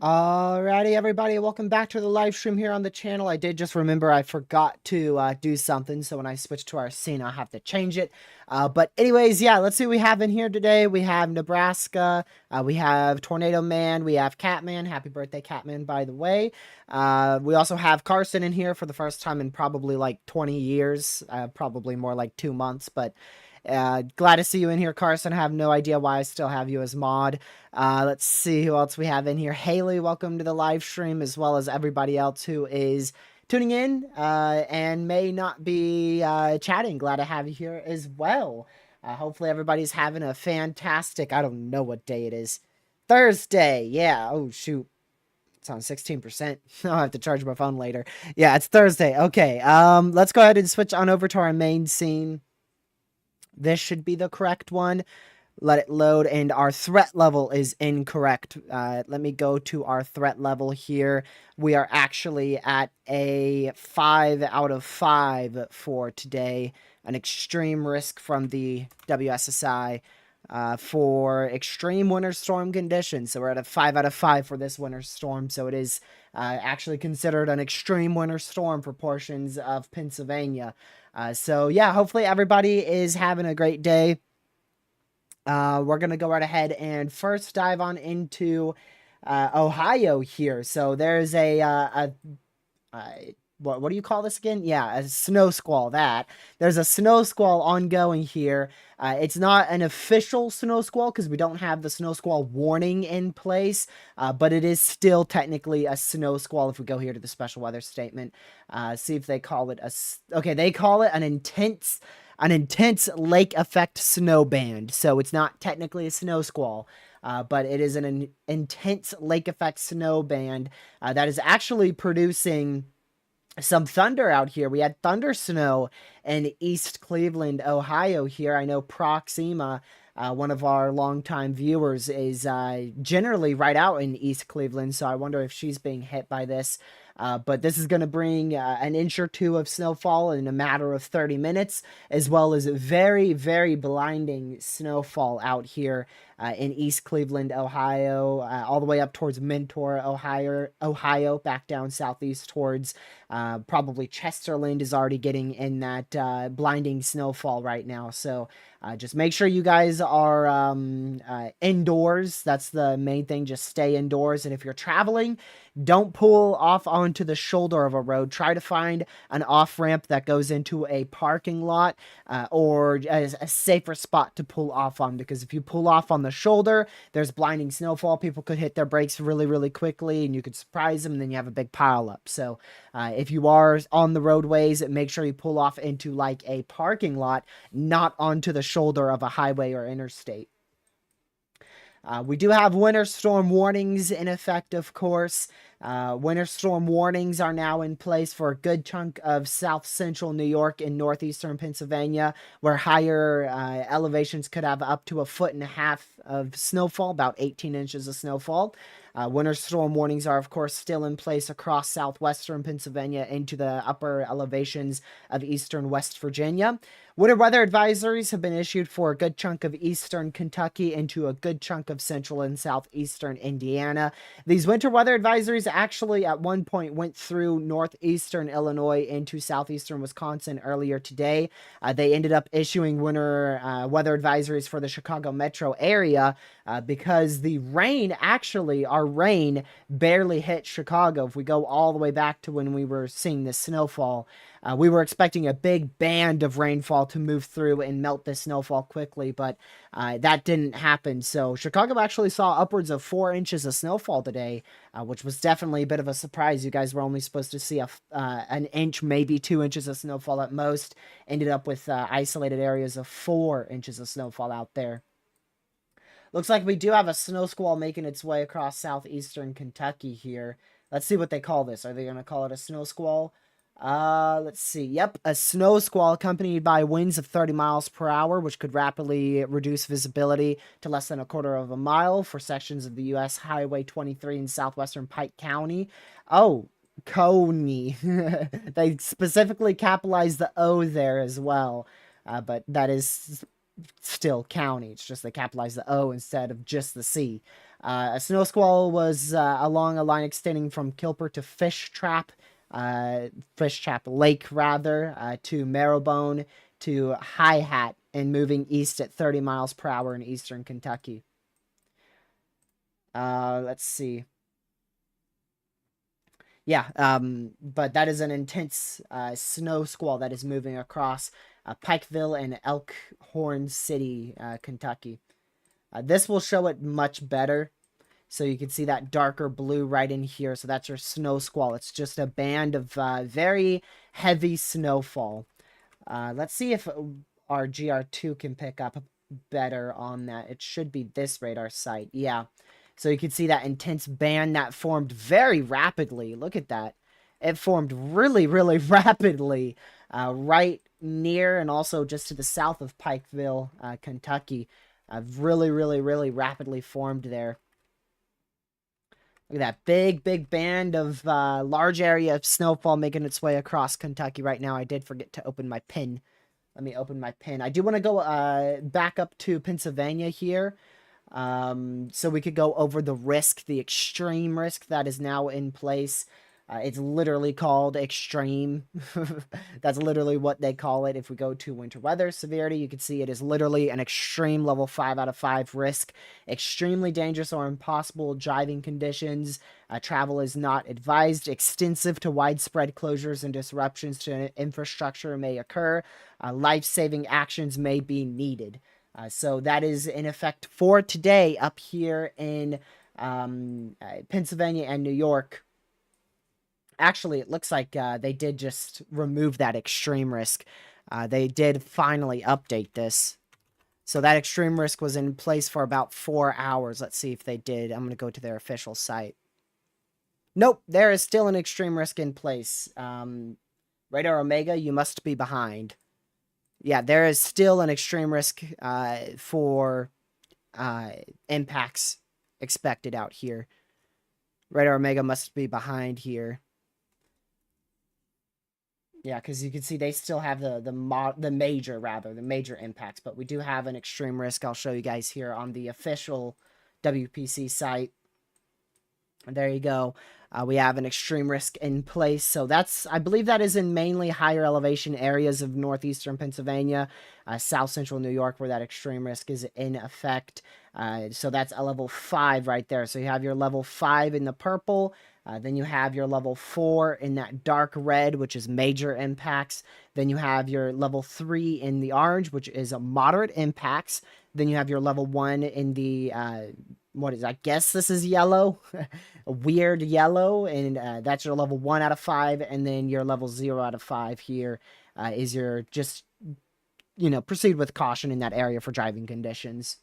Alrighty, everybody, welcome back to the live stream here on the channel. I did just remember I forgot to do something, so when I switch to our scene, I'll have to change it. But anyways, yeah, let's see what we have in here today. We have Nebraska, we have Tornado Man, we have Catman. Happy birthday, Catman, by the way. We also have Carson in here for the first time in probably like 20 years, probably more like 2 months, but glad to see you in here, Carson. I have no idea why I still have you as mod. Let's see who else we have in here. Haley, welcome to the live stream, as well as everybody else who is tuning in and may not be chatting. Glad to have you here as well. Hopefully everybody's having a fantastic, I don't know what day it is. Thursday, yeah. Oh, shoot. It's on 16%. I'll have to charge my phone later. Yeah, it's Thursday. Okay, let's go ahead and switch on over to our main scene. This should be the correct one. Let it load, and our threat level is incorrect. Let me go to our threat level here. We are actually at a 5 out of 5 for today. An extreme risk from the WSSI for extreme winter storm conditions. So we're at a 5 out of 5 for this winter storm. So it is actually considered an extreme winter storm for portions of Pennsylvania. So yeah, hopefully everybody is having a great day. We're going to go right ahead and first dive on into Ohio here. So there's what do you call this again? Yeah, a snow squall. There's a snow squall ongoing here. It's not an official snow squall because we don't have the snow squall warning in place, but it is still technically a snow squall. If we go here to the special weather statement, see if they call it okay, they call it an intense lake effect snow band. So it's not technically a snow squall, but it is an intense lake effect snow band that is actually producing some thunder out here. We had thunder snow in East Cleveland, Ohio here. I know Proxima, one of our longtime viewers, is generally right out in East Cleveland, so I wonder if she's being hit by this. But this is going to bring an inch or two of snowfall in a matter of 30 minutes, as well as very, very blinding snowfall out here in East Cleveland, Ohio, all the way up towards Mentor, Ohio, back down southeast towards probably Chesterland is already getting in that blinding snowfall right now. So just make sure you guys are indoors. That's the main thing. Just stay indoors. And if you're traveling, Don't pull off onto the shoulder of a road. Try to find an off ramp that goes into a parking lot or a safer spot to pull off on, because if you pull off on the shoulder, there's blinding snowfall. People could hit their brakes really, really quickly and you could surprise them, and then you have a big pile up. So if you are on the roadways, make sure you pull off into like a parking lot, not onto the shoulder of a highway or interstate. We do have winter storm warnings in effect, of course. Winter storm warnings are now in place for a good chunk of south central New York and northeastern Pennsylvania, where higher elevations could have up to 1.5 feet of snowfall, about 18 inches of snowfall. Winter storm warnings are, of course, still in place across southwestern Pennsylvania into the upper elevations of eastern West Virginia. Winter weather advisories have been issued for a good chunk of eastern Kentucky into a good chunk of central and southeastern Indiana. These winter weather advisories actually at one point went through northeastern Illinois into southeastern Wisconsin earlier today. They ended up issuing winter weather advisories for the Chicago metro area because the rain, actually, our rain barely hit Chicago. If we go all the way back to when we were seeing the snowfall, we were expecting a big band of rainfall to move through and melt the snowfall quickly, but that didn't happen. So Chicago actually saw upwards of 4 inches of snowfall today, which was definitely a bit of a surprise. You guys were only supposed to see an inch, maybe 2 inches of snowfall at most. Ended up with isolated areas of 4 inches of snowfall out there. Looks like we do have a snow squall making its way across southeastern Kentucky here. Let's see what they call this. Are they going to call it a snow squall? Let's see. Yep, a snow squall accompanied by winds of 30 miles per hour, which could rapidly reduce visibility to less than 1/4 of a mile for sections of the U.S. Highway 23 in southwestern Pike County. Oh, Coney. They specifically capitalized the O there as well, but that is still county. It's just they capitalized the O instead of just the C. A snow squall was along a line extending from Kilper to Fish Trap Lake, rather, to Marrowbone to High Hat, and moving east at 30 miles per hour in eastern Kentucky. Let's see. Yeah, but that is an intense snow squall that is moving across Pikeville and Elkhorn City, Kentucky. This will show it much better. So you can see that darker blue right in here. So that's your snow squall. It's just a band of very heavy snowfall. Let's see if our GR2 can pick up better on that. It should be this radar site. Yeah. So you can see that intense band that formed very rapidly. Look at that. It formed really, really rapidly right near and also just to the south of Pikeville, Kentucky. Really, really, really rapidly formed there. Look at that big, big band of large area of snowfall making its way across Kentucky right now. I did forget to open my pin. Let me open my pin. I do want to go back up to Pennsylvania here. So we could go over the risk, the extreme risk that is now in place. It's literally called extreme. That's literally what they call it. If we go to winter weather severity, you can see it is literally an extreme level 5 out of 5 risk. Extremely dangerous or impossible driving conditions. Travel is not advised. Extensive to widespread closures and disruptions to infrastructure may occur. Life-saving actions may be needed. So that is in effect for today up here in Pennsylvania and New York. Actually, it looks like they did just remove that extreme risk. They did finally update this. So that extreme risk was in place for about 4 hours. Let's see if they did. I'm going to go to their official site. Nope, there is still an extreme risk in place. Radar Omega, you must be behind. Yeah, there is still an extreme risk for impacts expected out here. Radar Omega must be behind here. Yeah, because you can see they still have the major impacts, but we do have an extreme risk. I'll show you guys here on the official WPC site. There you go. We have an extreme risk in place. So that's, I believe that is in mainly higher elevation areas of northeastern Pennsylvania, south central New York, where that extreme risk is in effect. So that's a level 5 right there. So you have your level 5 in the purple. Then you have your level 4 in that dark red, which is major impacts. Then you have your level 3 in the orange, which is a moderate impacts. Then you have your level 1 in the what is, I guess this is yellow, a weird yellow, and that's your level 1 out of 5, and then your level 0 out of 5 here is your just, proceed with caution in that area for driving conditions.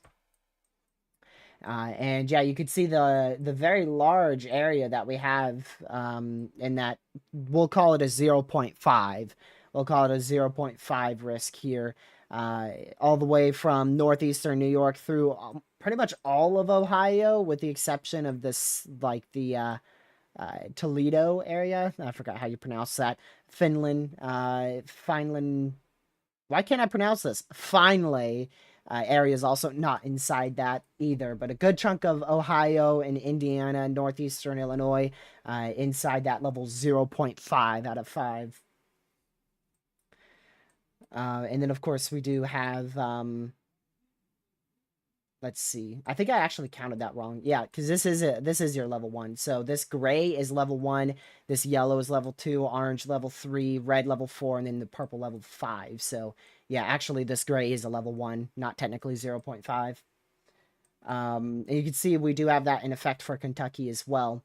And yeah, you could see the very large area that we have in that, we'll call it a 0.5. We'll call it a 0.5 risk here, all the way from northeastern New York through pretty much all of Ohio, with the exception of this, like the Toledo area. I forgot how you pronounce that. Finland, Finland. Why can't I pronounce this? Finally, area is also not inside that either, but a good chunk of Ohio and Indiana, northeastern Illinois, inside that level 0.5 out of 5. And then, of course, we do have, let's see. I think I actually counted that wrong. Yeah, because this is your level 1. So this gray is level 1, this yellow is level 2, orange level 3, red level 4, and then the purple level 5. So yeah, actually this gray is a level 1, not technically 0.5. And you can see we do have that in effect for Kentucky as well.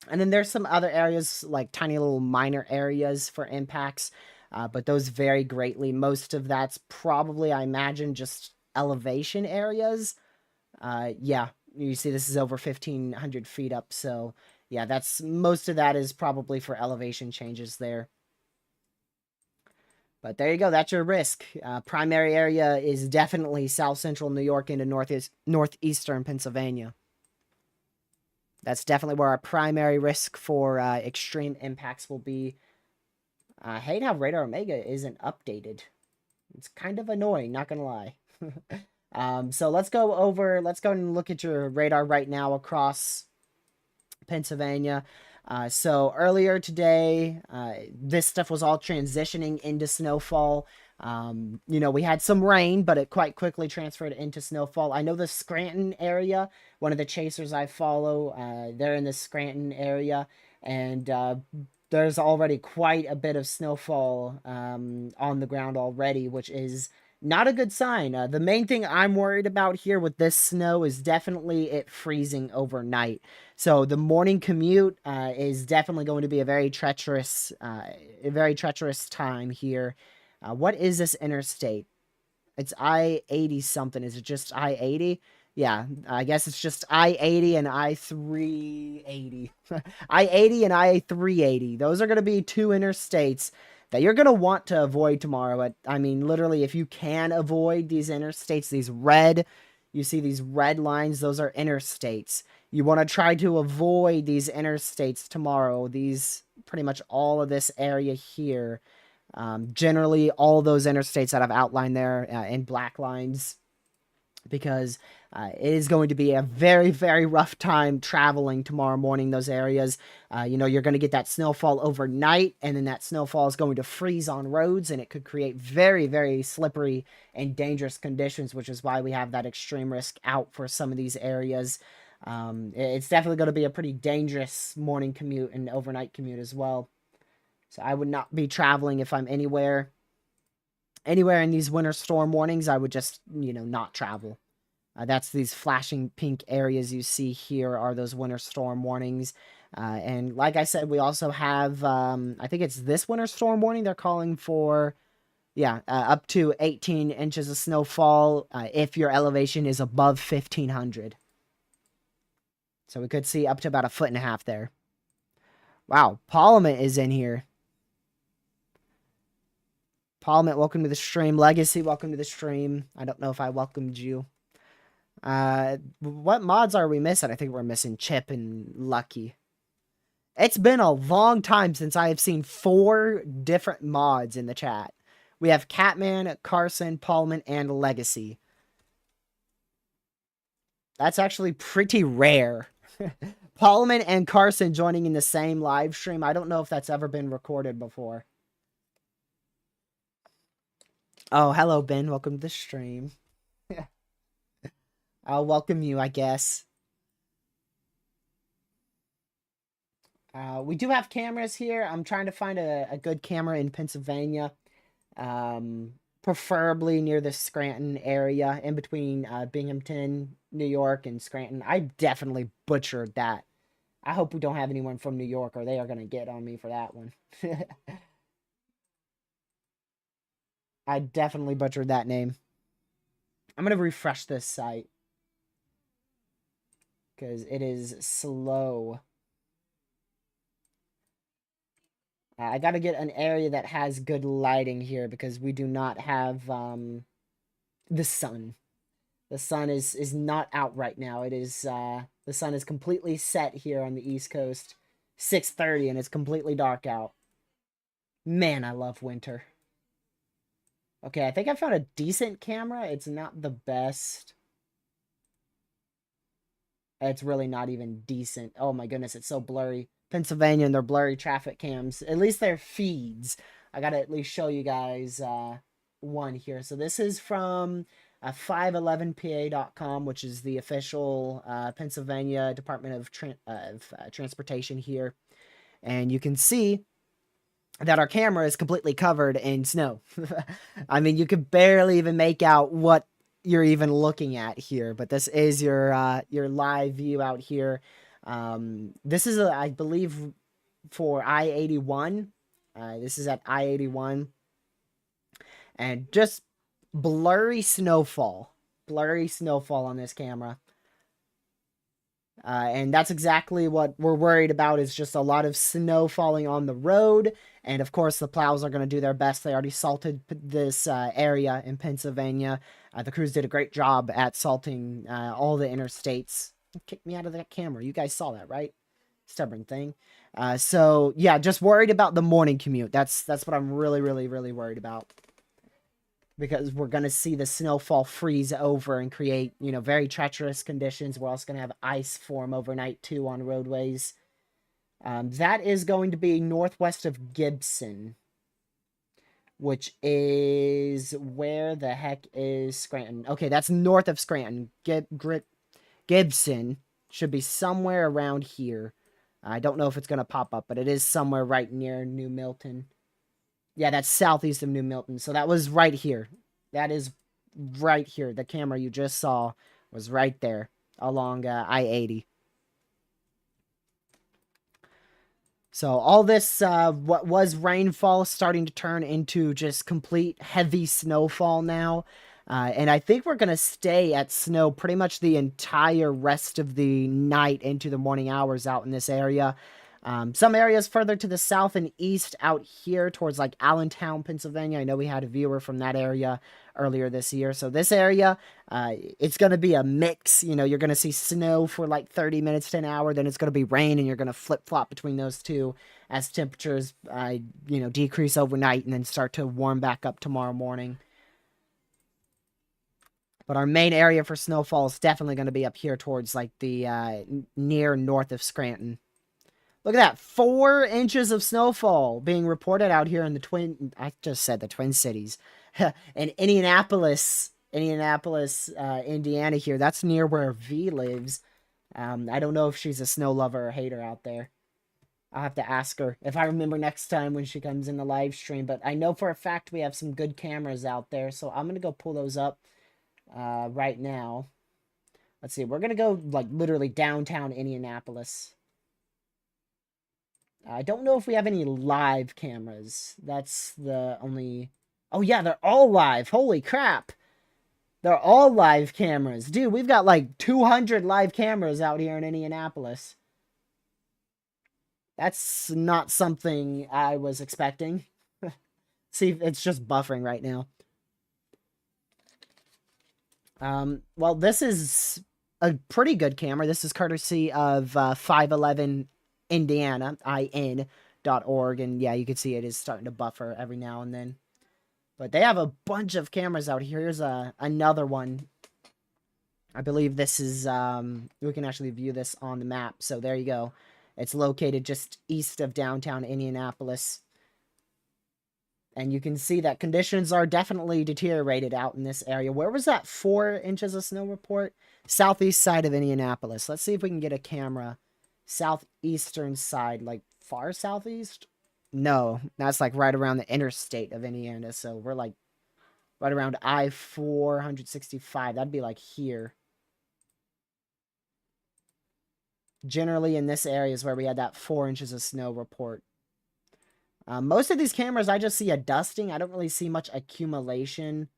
And then there's some other areas, like tiny little minor areas for impacts, but those vary greatly. Most of that's probably, I imagine, just elevation areas. Yeah, you see this is over 1,500 feet up, so yeah, that's, most of that is probably for elevation changes there. But there you go, that's your risk. Primary area is definitely south central New York into northeastern Pennsylvania. That's definitely where our primary risk for extreme impacts will be. I hate how Radar Omega isn't updated. It's kind of annoying, not gonna lie. So let's go and look at your radar right now across Pennsylvania. So earlier today, this stuff was all transitioning into snowfall. We had some rain, but it quite quickly transferred into snowfall. I know the Scranton area, one of the chasers I follow, they're in the Scranton area, and there's already quite a bit of snowfall on the ground already, which is not a good sign. The main thing I'm worried about here with this snow is definitely it freezing overnight. So the morning commute is definitely going to be a very treacherous time here. What is this interstate? It's I-80 something. Is it just I-80? Yeah, I guess it's just I-80 and I-380. I-80 and I-380. Those are going to be two interstates that you're going to want to avoid tomorrow. I mean, literally, if you can avoid these interstates, you see these red lines, those are interstates. You want to try to avoid these interstates tomorrow. Pretty much all of this area here. Generally, all those interstates that I've outlined there in black lines, because it is going to be a very, very rough time traveling tomorrow morning, those areas. You're going to get that snowfall overnight, and then that snowfall is going to freeze on roads, and it could create very, very slippery and dangerous conditions, which is why we have that extreme risk out for some of these areas. It's definitely going to be a pretty dangerous morning commute and overnight commute as well. So I would not be traveling if I'm anywhere in these winter storm warnings. I would just, not travel. That's these flashing pink areas you see here are those winter storm warnings. And like I said, we also have, I think it's this winter storm warning. They're calling for, up to 18 inches of snowfall if your elevation is above 1,500. So we could see up to about 1.5 feet there. Wow, Parliament is in here. Parliament, welcome to the stream. Legacy, welcome to the stream. I don't know if I welcomed you. What mods are we missing? I think we're missing Chip and Lucky. It's been a long time since I have seen 4 different mods in the chat. We have Catman, Carson, Parliament, and Legacy. That's actually pretty rare. Parliament and Carson joining in the same live stream. I don't know if that's ever been recorded before. Oh, hello, Ben. Welcome to the stream. I'll welcome you, I guess. We do have cameras here. I'm trying to find a good camera in Pennsylvania. Preferably near the Scranton area, in between Binghamton, New York, and Scranton. I definitely butchered that. I hope we don't have anyone from New York, or they are going to get on me for that one. I definitely butchered that name. I'm going to refresh this site because it is slow. I got to get an area that has good lighting here because we do not have the sun. The sun is not out right now. It is the sun is completely set here on the East Coast. 6:30 and it's completely dark out. Man, I love winter. Okay, I think I found a decent camera. It's not the best. It's really not even decent. Oh my goodness, it's so blurry. Pennsylvania and their blurry traffic cams. At least their feeds. I gotta at least show you guys one here. So this is from 511pa.com, which is the official Pennsylvania Department of Transportation here. And you can see that our camera is completely covered in snow. I mean, you could barely even make out what you're even looking at here, but this is your live view out here. This is, I believe, for I-81. This is at I-81. And just blurry snowfall. Blurry snowfall on this camera. And that's exactly what we're worried about, is just a lot of snow falling on the road. And of course, the plows are going to do their best. They already salted this area in Pennsylvania. The crews did a great job at salting all the interstates. Kick me out of that camera. You guys saw that, right? Stubborn thing. So yeah, just worried about the morning commute. That's what I'm really, really, really worried about. Because we're going to see the snowfall freeze over and create, you know, very treacherous conditions. We're also going to have ice form overnight, too, on roadways. That is going to be northwest of Gibson, which is, where the heck is Scranton? Okay, that's north of Scranton. Gibson should be somewhere around here. I don't know if it's going to pop up, but it is somewhere right near New Milton. Yeah, that's southeast of New Milton. So that was right here. That is right here. The camera you just saw was right there along I-80. So all this, what was rainfall, starting to turn into just complete heavy snowfall now. And I think we're going to stay at snow pretty much the entire rest of the night into the morning hours out in this area. Some areas further to the south and east out here towards like Allentown, Pennsylvania. I know we had a viewer from that area earlier this year. So this area, it's going to be a mix. You know, you're going to see snow for like 30 minutes to an hour. Then it's going to be rain, and you're going to flip-flop between those two as temperatures, you know, decrease overnight and then start to warm back up tomorrow morning. But our main area for snowfall is definitely going to be up here towards like the near north of Scranton. Look at that, 4 inches of snowfall being reported out here in the I just said the Twin Cities. In Indianapolis, Indiana here. That's near where V lives. I don't know if she's a snow lover or hater out there. I'll have to ask her if I remember next time when she comes in the live stream. But I know for a fact we have some good cameras out there. So I'm going to go pull those up right now. Let's see. We're going to go like literally downtown Indianapolis. I don't know if we have any live cameras. That's the only... Oh, yeah, they're all live. Holy crap. They're all live cameras. Dude, we've got like 200 live cameras out here in Indianapolis. That's not something I was expecting. See, it's just buffering right now. Well, this is a pretty good camera. This is courtesy of 511 Indiana, in.org, and yeah, you can see it is starting to buffer every now and then. But they have a bunch of cameras out here. Here's another one I believe this is, we can actually view this on the map. So there you go. It's located just east of downtown Indianapolis. And you can see that conditions are definitely deteriorated out in this area. Where was that 4 inches of snow report? Southeast side of Indianapolis. Let's see if we can get a camera. Southeastern side, like far southeast? No, that's like right around the interstate of Indiana. So we're like right around I-465. That'd be like here. Generally in this area is where we had that 4 inches of snow report. Most of these cameras, I just see a dusting. I don't really see much accumulation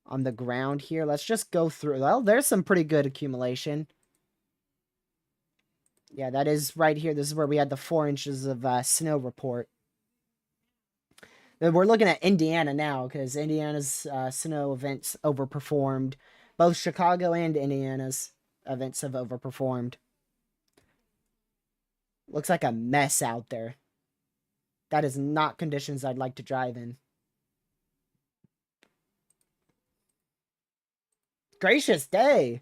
on the ground here. Let's just go through. Well, there's some pretty good accumulation. Yeah, that is right here. This is where we had the 4 inches of snow report. We're looking at Indiana now because Indiana's snow events overperformed. Both Chicago and Indiana's events have overperformed. Looks like a mess out there. That is not conditions I'd like to drive in. Gracious day.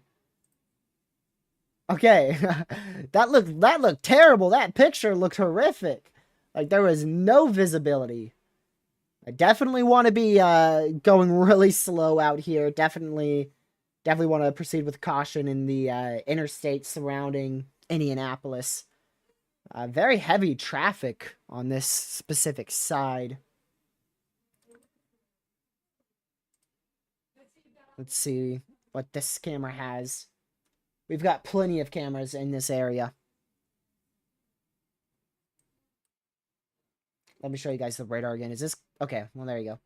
Okay. that looked terrible. That picture looked horrific. Like there was no visibility. I definitely want to be going really slow out here. Definitely want to proceed with caution in the interstate surrounding Indianapolis. Very heavy traffic on this specific side. Let's see what this camera has. We've got plenty of cameras in this area. Let me show you guys the radar again. Is this... Okay, well, there you go.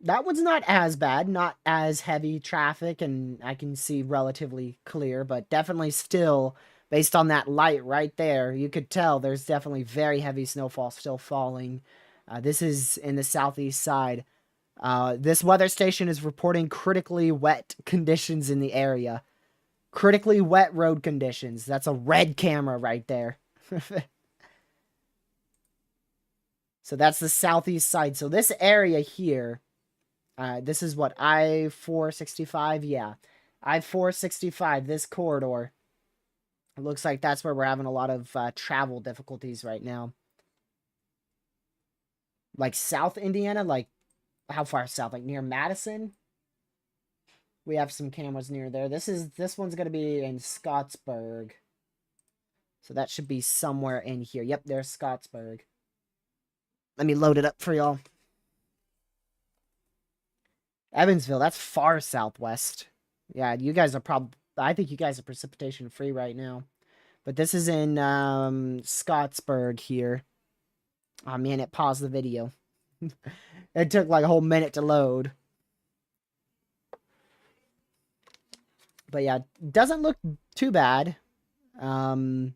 That one's not as bad. Not as heavy traffic, and I can see relatively clear, but definitely still... Based on that light right there, you could tell there's definitely very heavy snowfall still falling. This is in the southeast side. This weather station is reporting critically wet conditions in the area. Critically wet road conditions. That's a red camera right there. So that's the southeast side. So this area here, this is what, I-465? Yeah. I-465, this corridor. It looks like that's where we're having a lot of travel difficulties right now. Like South Indiana, like how far south? Like near Madison? We have some cameras near there. This one's going to be in Scottsburg. So that should be somewhere in here. Yep, there's Scottsburg. Let me load it up for y'all. Evansville, that's far southwest. Yeah, you guys are probably... I think you guys are precipitation free right now. But this is in Scottsburg here. Oh man, it paused the video. It took like a whole minute to load. But yeah, doesn't look too bad. But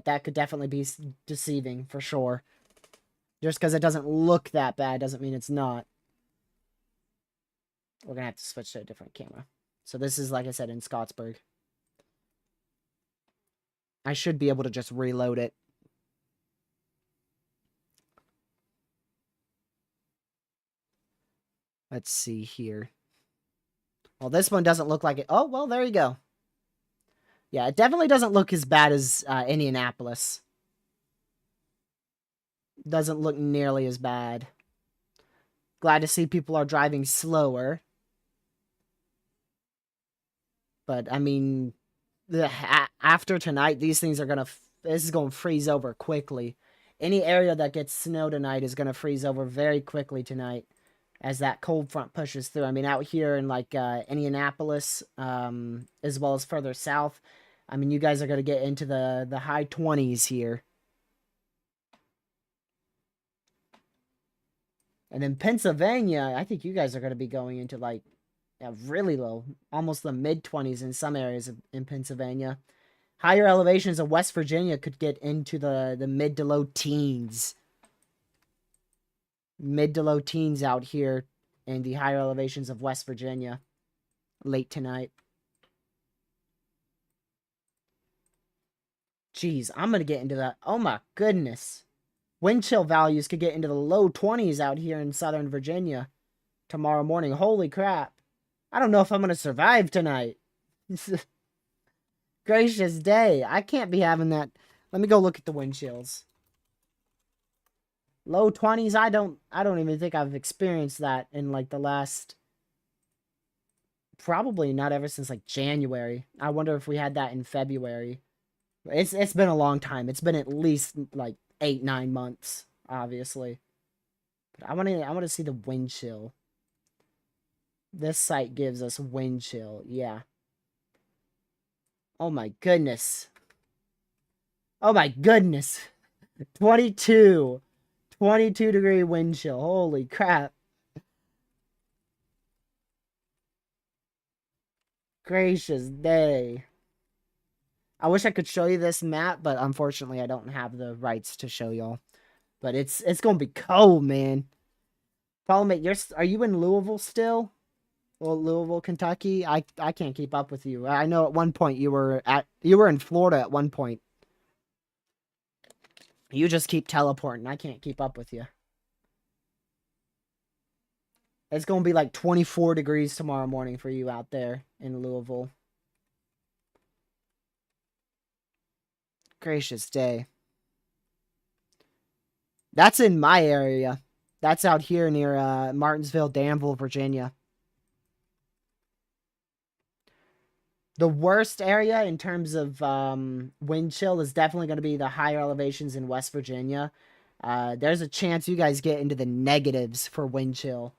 that could definitely be deceiving for sure. Just because it doesn't look that bad doesn't mean it's not. We're going to have to switch to a different camera. So this is, like I said, in Scottsburg. I should be able to just reload it. Let's see here. Well, this one doesn't look like it. Oh, well, there you go. Yeah, it definitely doesn't look as bad as Indianapolis. Doesn't look nearly as bad. Glad to see people are driving slower. But, I mean, after tonight, these things are going to... This is going to freeze over quickly. Any area that gets snow tonight is going to freeze over very quickly tonight as that cold front pushes through. I mean, out here in, like, Indianapolis, as well as further south, I mean, you guys are going to get into the high 20s here. And in Pennsylvania, I think you guys are going to be going into, like, really low, almost the mid-20s in some areas in Pennsylvania. Higher elevations of West Virginia could get into the mid to low teens. Mid to low teens out here in the higher elevations of West Virginia late tonight. Jeez, I'm going to get into that. Oh my goodness. Wind chill values could get into the low 20s out here in Southern Virginia tomorrow morning. Holy crap. I don't know if I'm going to survive tonight. Gracious day. I can't be having that. Let me go look at the wind chills. Low 20s. I don't even think I've experienced that in like the last, probably not ever since like January. I wonder if we had that in February. It's been a long time. It's been at least like 8-9 months, obviously. But I want to see the wind chill. This site gives us wind chill. Yeah. Oh my goodness. Oh my goodness. 22. 22-degree wind chill. Holy crap. Gracious day. I wish I could show you this map, but unfortunately I don't have the rights to show y'all. But it's gonna be cold, man. Follow me. Are you in Louisville still? Well, Louisville, Kentucky. I can't keep up with you. I know at one point you were in Florida at one point. You just keep teleporting. I can't keep up with you. It's gonna be like 24 degrees tomorrow morning for you out there in Louisville. Gracious day. That's in my area. That's out here near Martinsville, Danville, Virginia. The worst area in terms of wind chill is definitely going to be the higher elevations in West Virginia. There's a chance you guys get into the negatives for wind chill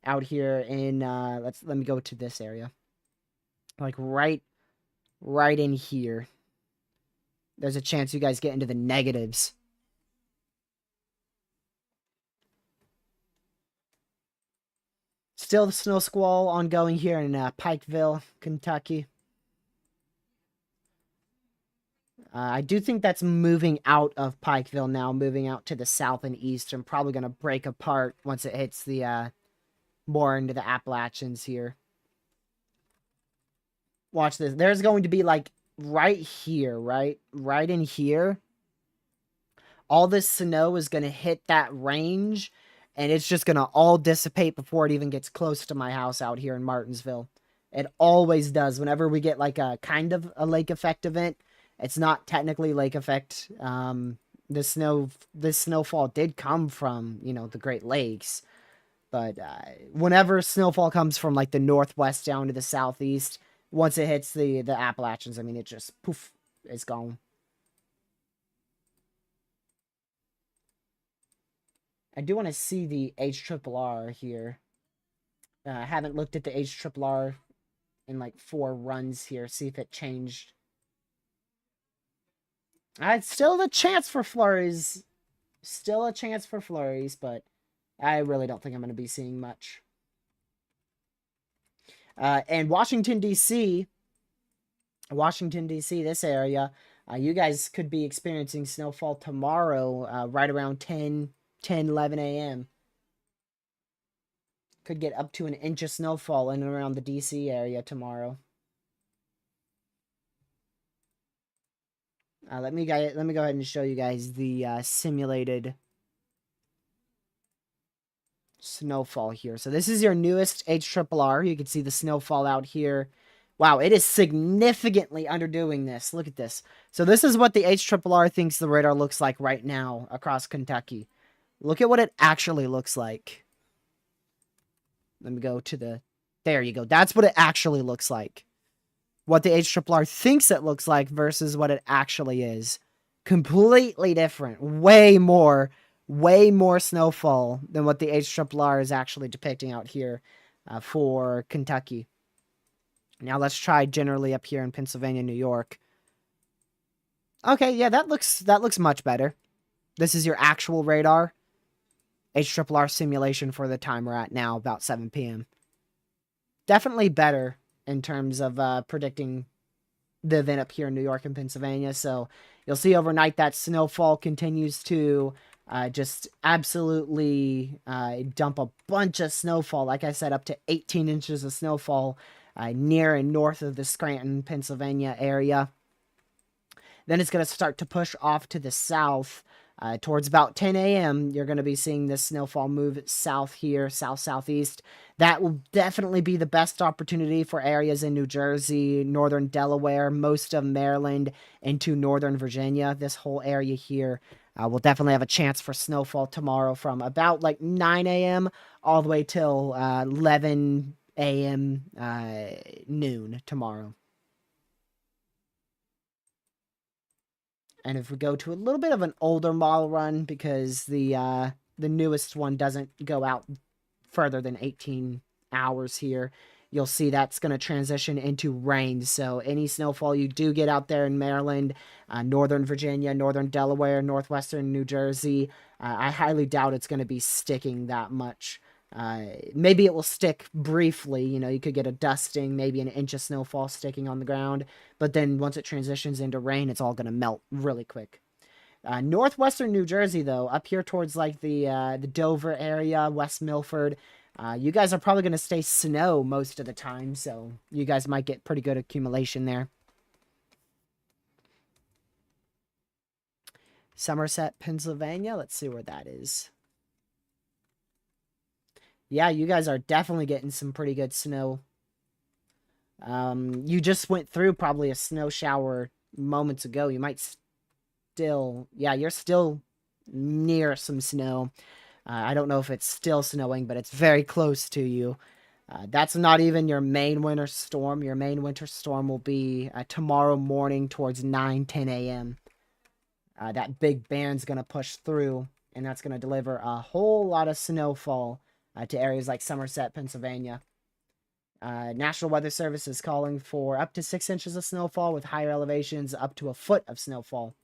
out here in let me go to this area. Like right in here. There's a chance you guys get into the negatives. Still the snow squall ongoing here in Pikeville, Kentucky. I do think that's moving out of Pikeville now, moving out to the south and east, and probably going to break apart once it hits the more into the Appalachians here. Watch this. There's going to be like right here, right in here. All this snow is going to hit that range, and it's just going to all dissipate before it even gets close to my house out here in Martinsville. It always does. Whenever we get like a kind of a lake effect event, it's not technically lake effect. This snowfall did come from, the Great Lakes. But whenever snowfall comes from like the northwest down to the southeast, once it hits the Appalachians, I mean, it just poof, it's gone. I do want to see the HRRR here. I haven't looked at the HRRR in like 4 runs here. See if it changed. It's still a chance for flurries. Still a chance for flurries, but I really don't think I'm going to be seeing much. And Washington, D.C., this area, you guys could be experiencing snowfall tomorrow, right around 10, 11 a.m. Could get up to an inch of snowfall in and around the D.C. area tomorrow. Let me go ahead and show you guys the simulated snowfall here. So this is your newest HRRR. You can see the snowfall out here. Wow, it is significantly underdoing this. Look at this. So this is what the HRRR thinks the radar looks like right now across Kentucky. Look at what it actually looks like. Let me go to the... There you go. That's what it actually looks like. What the HRRR thinks it looks like versus what it actually is. Completely different. Way more snowfall than what the HRRR is actually depicting out here for Kentucky. Now let's try generally up here in Pennsylvania, New York. Okay, yeah, that looks much better. This is your actual radar. HRRR simulation for the time we're at now, about 7 p.m. Definitely better in terms of predicting the event up here in New York and Pennsylvania. So you'll see overnight that snowfall continues to just absolutely dump a bunch of snowfall. Like I said, up to 18 inches of snowfall near and north of the Scranton, Pennsylvania area. Then it's going to start to push off to the south Towards about 10 a.m., you're going to be seeing this snowfall move south here, south-southeast. That will definitely be the best opportunity for areas in New Jersey, northern Delaware, most of Maryland, into northern Virginia. This whole area here will definitely have a chance for snowfall tomorrow from about like 9 a.m. all the way till 11 a.m. Noon tomorrow. And if we go to a little bit of an older model run, because the newest one doesn't go out further than 18 hours here, you'll see that's going to transition into rain. So any snowfall you do get out there in Maryland, northern Virginia, northern Delaware, northwestern New Jersey, I highly doubt it's going to be sticking that much. Maybe it will stick briefly. You know, you could get a dusting, maybe an inch of snowfall sticking on the ground. But then once it transitions into rain, it's all going to melt really quick. Northwestern New Jersey, though, up here towards like the Dover area, West Milford, you guys are probably going to stay snow most of the time, so you guys might get pretty good accumulation there. Somerset, Pennsylvania. Let's see where that is. Yeah, you guys are definitely getting some pretty good snow. You just went through probably a snow shower moments ago. You might still, yeah, you're still near some snow. I don't know if it's still snowing, but it's very close to you. That's not even your main winter storm. Your main winter storm will be tomorrow morning towards 9, 10 a.m. That big band's going to push through, and that's going to deliver a whole lot of snowfall to areas like Somerset, Pennsylvania. National Weather Service is calling for up to 6 inches of snowfall with higher elevations up to a foot of snowfall.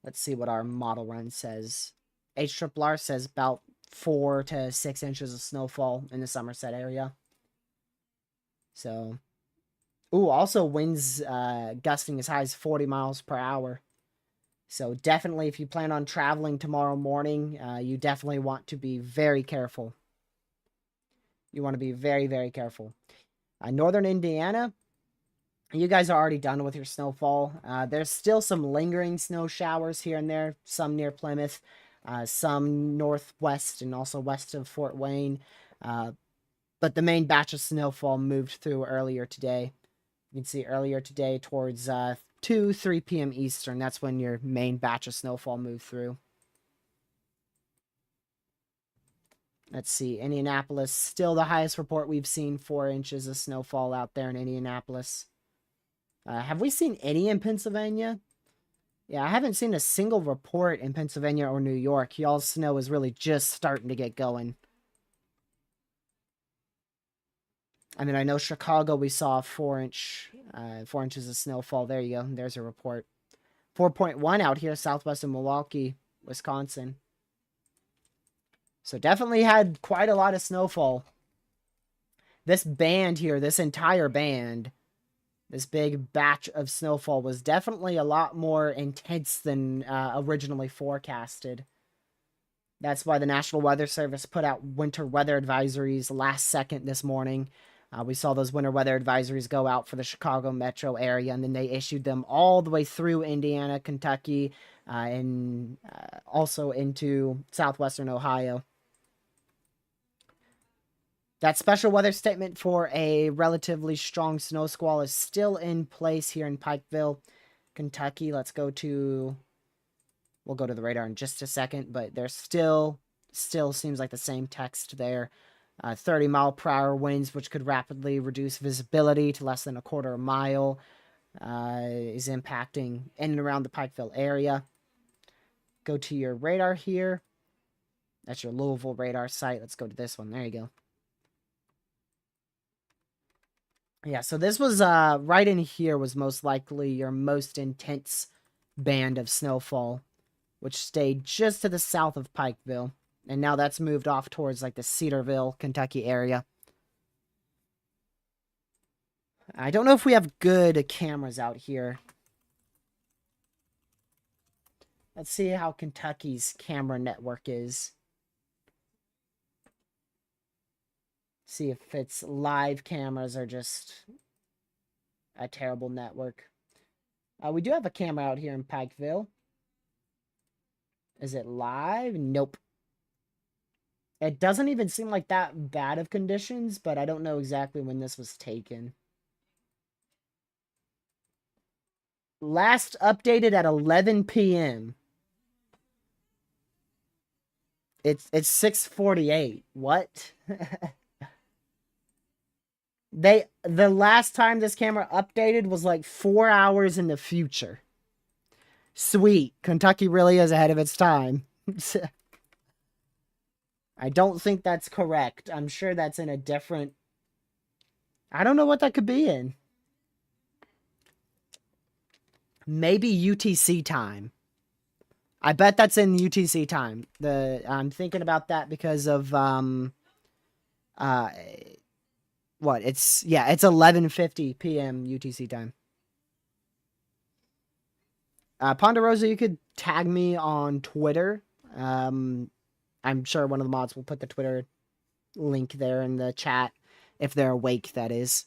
Let's see what our model run says. HRRR says about 4 to 6 inches of snowfall in the Somerset area. So, ooh, also winds gusting as high as 40 miles per hour. So definitely, if you plan on traveling tomorrow morning, you definitely want to be very careful. You want to be very, very careful. Northern Indiana, you guys are already done with your snowfall. There's still some lingering snow showers here and there, some near Plymouth, some northwest and also west of Fort Wayne. But the main batch of snowfall moved through earlier today. You can see earlier today towards 2, 3 p.m. Eastern. That's when your main batch of snowfall moved through. Let's see. Indianapolis, still the highest report we've seen, 4 inches of snowfall out there in Indianapolis. Have we seen any in Pennsylvania? Yeah, I haven't seen a single report in Pennsylvania or New York. Y'all's snow is really just starting to get going. I mean, I know Chicago, we saw 4 inches of snowfall. There you go. There's a report. 4.1 out here, southwest of Milwaukee, Wisconsin. So definitely had quite a lot of snowfall. This band here, this entire band, this big batch of snowfall was definitely a lot more intense than originally forecasted. That's why the National Weather Service put out winter weather advisories last second this morning. We saw those winter weather advisories go out for the Chicago metro area, and then they issued them all the way through Indiana, Kentucky, and also into southwestern Ohio. That special weather statement for a relatively strong snow squall is still in place here in Pikeville, Kentucky. We'll go to the radar in just a second, but there's still seems like the same text there. 30 mile per hour winds, which could rapidly reduce visibility to less than a quarter mile, is impacting in and around the Pikeville area. Go to your radar here. That's your Louisville radar site. Let's go to this one. There you go. Yeah, so this was right in here was most likely your most intense band of snowfall, which stayed just to the south of Pikeville. And now that's moved off towards like the Cedarville, Kentucky area. I don't know if we have good cameras out here. Let's see how Kentucky's camera network is. See if it's live cameras or just a terrible network. We do have a camera out here in Pikeville. Is it live? Nope. It doesn't even seem like that bad of conditions, but I don't know exactly when this was taken. Last updated at 11 p.m. It's 6:48. What? The last time this camera updated was like 4 hours in the future. Sweet. Kentucky really is ahead of its time. I don't think that's correct. I'm sure that's in a different... I don't know what that could be in. Maybe UTC time. I bet that's in UTC time. I'm thinking about that because of what? It's 11:50 p.m. UTC time. Ponderosa, you could tag me on Twitter. I'm sure one of the mods will put the Twitter link there in the chat if they're awake, that is.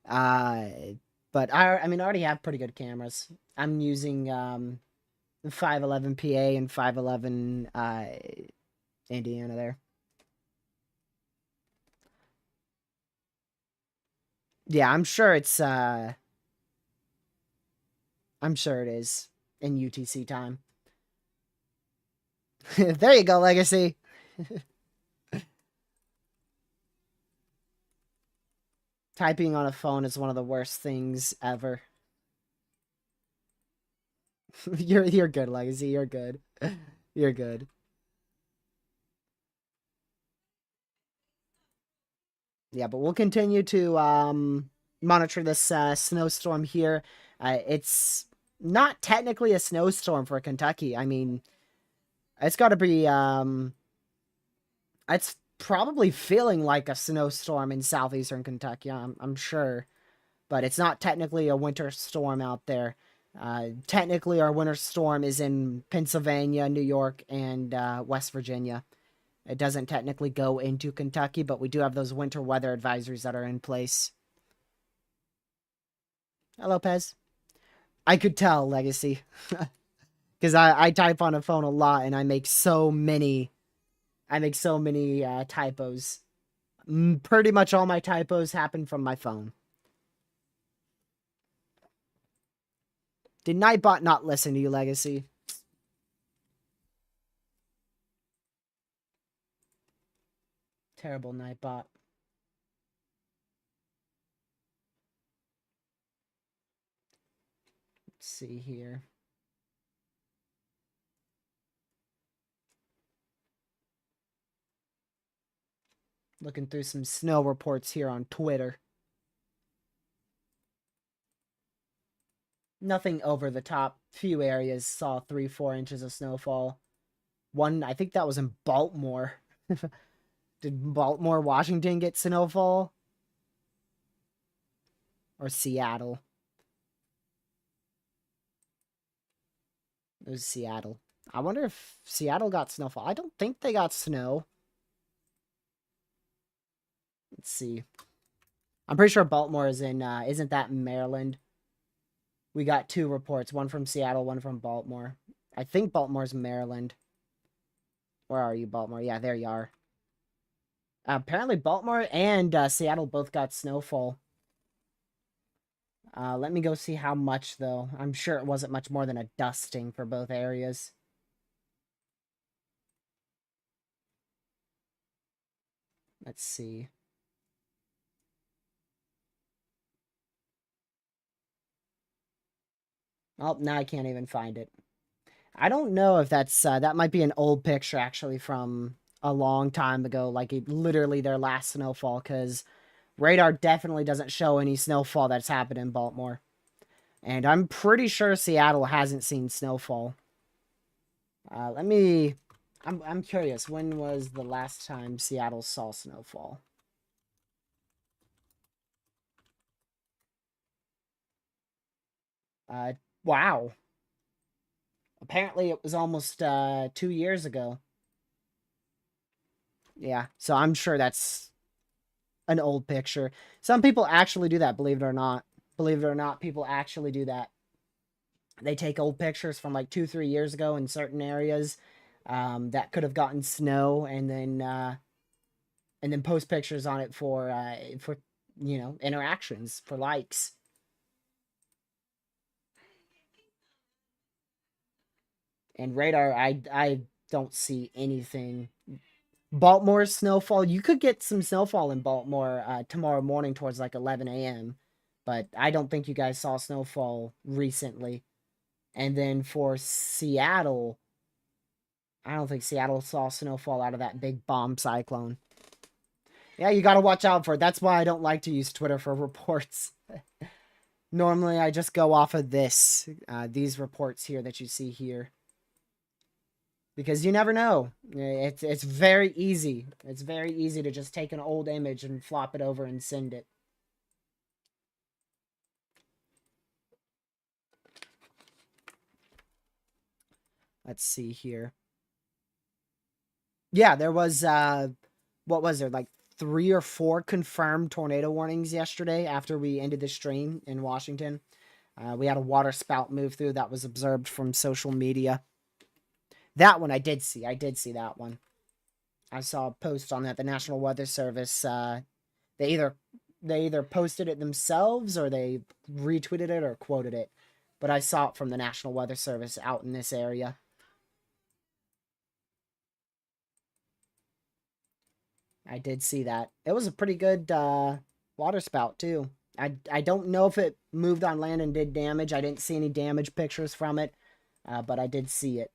But I mean, I already have pretty good cameras. I'm using 511 PA and 511 Indiana there. Yeah, I'm sure it is in UTC time. There you go, Legacy. Typing on a phone is one of the worst things ever. You're good, Legacy. You're good. You're good. Yeah, but we'll continue to monitor this snowstorm here. It's not technically a snowstorm for Kentucky. I mean, it's got to be it's probably feeling like a snowstorm in southeastern Kentucky. I'm sure, but it's not technically a winter storm out there. Technically, our winter storm is in Pennsylvania, New York, and West Virginia. It doesn't technically go into Kentucky, but we do have those winter weather advisories that are in place. Hello, Pez. I could tell, Legacy. Because I type on a phone a lot, and I make so many typos. Pretty much all my typos happen from my phone. Did Nightbot not listen to you, Legacy? Terrible Nightbot. Let's see here. Looking through some snow reports here on Twitter. Nothing over the top. Few areas saw 3-4 inches of snowfall. One, I think that was in Baltimore. Did Baltimore, Washington get snowfall? Or Seattle? It was Seattle. I wonder if Seattle got snowfall. I don't think they got snow. Let's see. I'm pretty sure Baltimore is in, isn't that Maryland? We got 2 reports, one from Seattle, one from Baltimore. I think Baltimore's Maryland. Where are you, Baltimore? Yeah, there you are. Apparently Baltimore and Seattle both got snowfall. Let me go see how much, though. I'm sure it wasn't much more than a dusting for both areas. Let's see. Oh, now I can't even find it. I don't know if that's, that might be an old picture, actually, from a long time ago. Like, literally their last snowfall, because radar definitely doesn't show any snowfall that's happened in Baltimore. And I'm pretty sure Seattle hasn't seen snowfall. Let me... I'm curious, when was the last time Seattle saw snowfall? Wow. Apparently it was almost 2 years ago. Yeah, so I'm sure that's an old picture. Some people actually do that, believe it or not. Believe it or not, people actually do that. They take old pictures from like 2, 3 years ago in certain areas that could have gotten snow, and then post pictures on it for interactions, for likes. And radar, I don't see anything. Baltimore snowfall. You could get some snowfall in Baltimore tomorrow morning towards like 11 a.m. But I don't think you guys saw snowfall recently. And then for Seattle, I don't think Seattle saw snowfall out of that big bomb cyclone. Yeah, you got to watch out for it. That's why I don't like to use Twitter for reports. Normally, I just go off of these reports here that you see here. Because you never know. It's very easy. It's very easy to just take an old image and flop it over and send it. Let's see here. Yeah, there was what was there, like 3 or 4 confirmed tornado warnings yesterday after we ended the stream in Washington. We had a water spout move through that was observed from social media. That one I did see. I did see that one. I saw a post on that. The National Weather Service, they either posted it themselves or they retweeted it or quoted it. But I saw it from the National Weather Service out in this area. I did see that. It was a pretty good water spout, too. I don't know if it moved on land and did damage. I didn't see any damage pictures from it, but I did see it.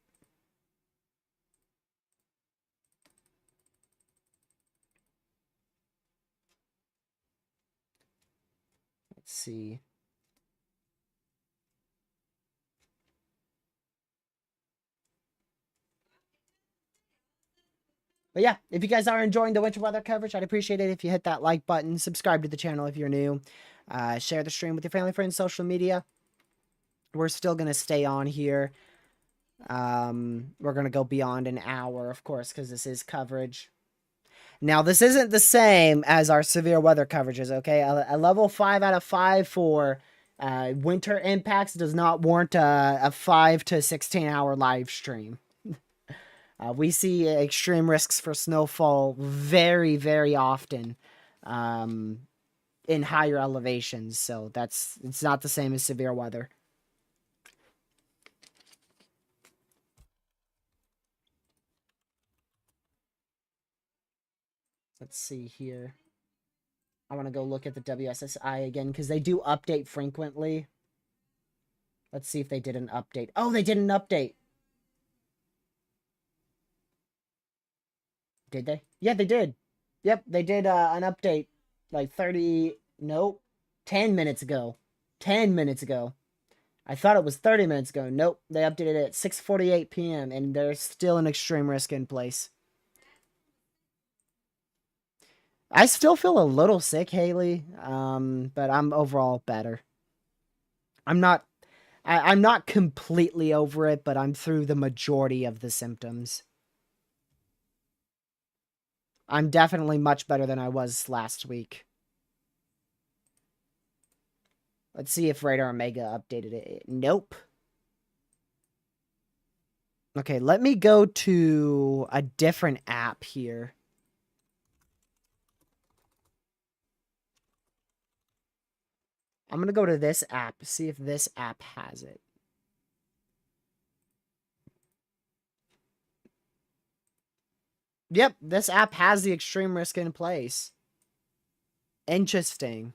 Let's see. But yeah, if you guys are enjoying the winter weather coverage, I'd appreciate it if you hit that like button, subscribe to the channel if you're new, share the stream with your family, friends, social media. We're still going to stay on here. We're going to go beyond an hour, of course, because this is coverage. Now, this isn't the same as our severe weather coverages, okay? A level 5 out of 5 for winter impacts does not warrant a 5 to 16 hour live stream. We see extreme risks for snowfall very, very often in higher elevations, so it's not the same as severe weather. Let's see here. I want to go look at the WSSI again because they do update frequently. Let's see if they did an update. Oh, they did an update. Did they? Yeah, they did. Yep, they did an update like 10 minutes ago. 10 minutes ago. I thought it was 30 minutes ago. Nope, they updated it at 6:48 p.m. and there's still an extreme risk in place. I still feel a little sick, Haley, but I'm overall better. I'm not completely over it, but I'm through the majority of the symptoms. I'm definitely much better than I was last week. Let's see if Radar Omega updated it. Nope. Okay, let me go to a different app here. I'm going to go to this app, see if this app has it. Yep, this app has the extreme risk in place. Interesting.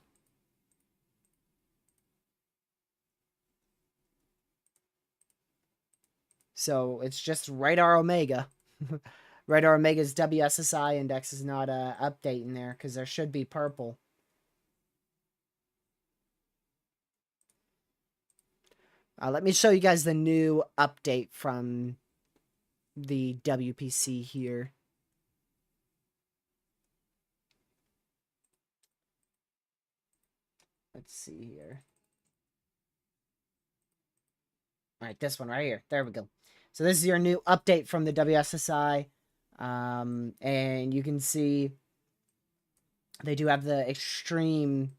So it's just Radar Omega. Radar Omega's WSSI index is not updating there because there should be purple. Let me show you guys the new update from the WPC here. Let's see here. All right, this one right here. There we go. So this is your new update from the WSSI. And you can see they do have the extreme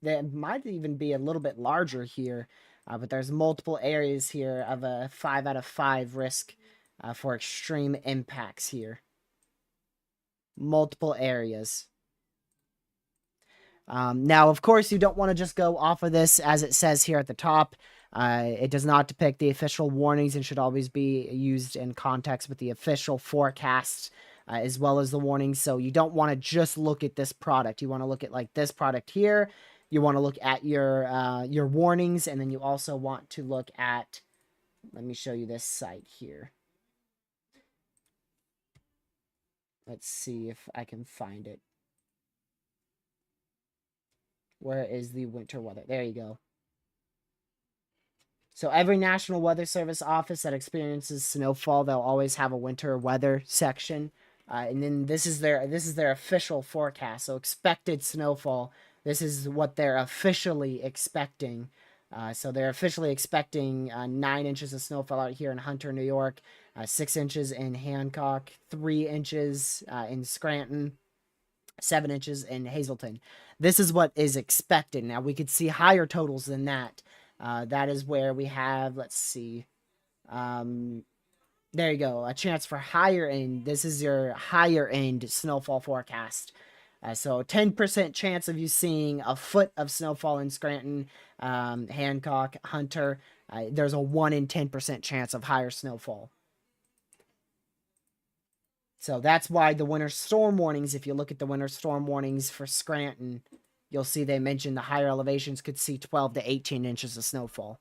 They might even be a little bit larger here, but there's multiple areas here of a 5 out of 5 risk for extreme impacts here. Multiple areas. Now, of course, you don't want to just go off of this as it says here at the top. It does not depict the official warnings and should always be used in context with the official forecasts as well as the warnings. So you don't want to just look at this product. You want to look at like this product here. You want to look at your warnings, and then you also want to look at. Let me show you this site here. Let's see if I can find it. Where is the winter weather? There you go. So every National Weather Service office that experiences snowfall, they'll always have a winter weather section, and then this is their official forecast. So expected snowfall. This is what they're officially expecting. So they're officially expecting 9 inches of snowfall out here in Hunter, New York, 6 inches in Hancock, 3 inches in Scranton, 7 inches in Hazleton. This is what is expected. Now we could see higher totals than that. That is where we have, let's see, there you go, a chance for higher end. This is your higher end snowfall forecast. So 10% chance of you seeing a foot of snowfall in Scranton, Hancock, Hunter. There's a 1 in 10% chance of higher snowfall. So that's why the winter storm warnings, if you look at the winter storm warnings for Scranton, you'll see they mention the higher elevations could see 12 to 18 inches of snowfall.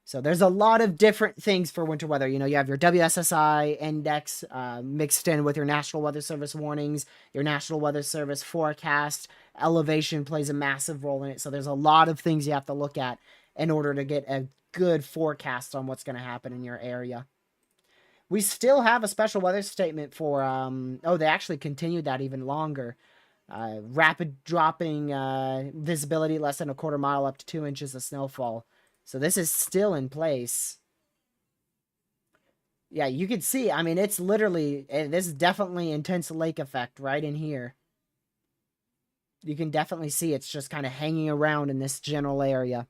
So there's a lot of different things for winter weather. You know, you have your WSSI index mixed in with your National Weather Service warnings, your National Weather Service forecast. Elevation plays a massive role in it. So there's a lot of things you have to look at in order to get a good forecast on what's going to happen in your area. We still have a special weather statement for, oh, they actually continued that even longer. Rapid dropping visibility, less than a quarter mile up to 2 inches of snowfall. So this is still in place. Yeah, you can see, I mean, it's literally, this is definitely intense lake effect right in here. You can definitely see it's just kind of hanging around in this general area.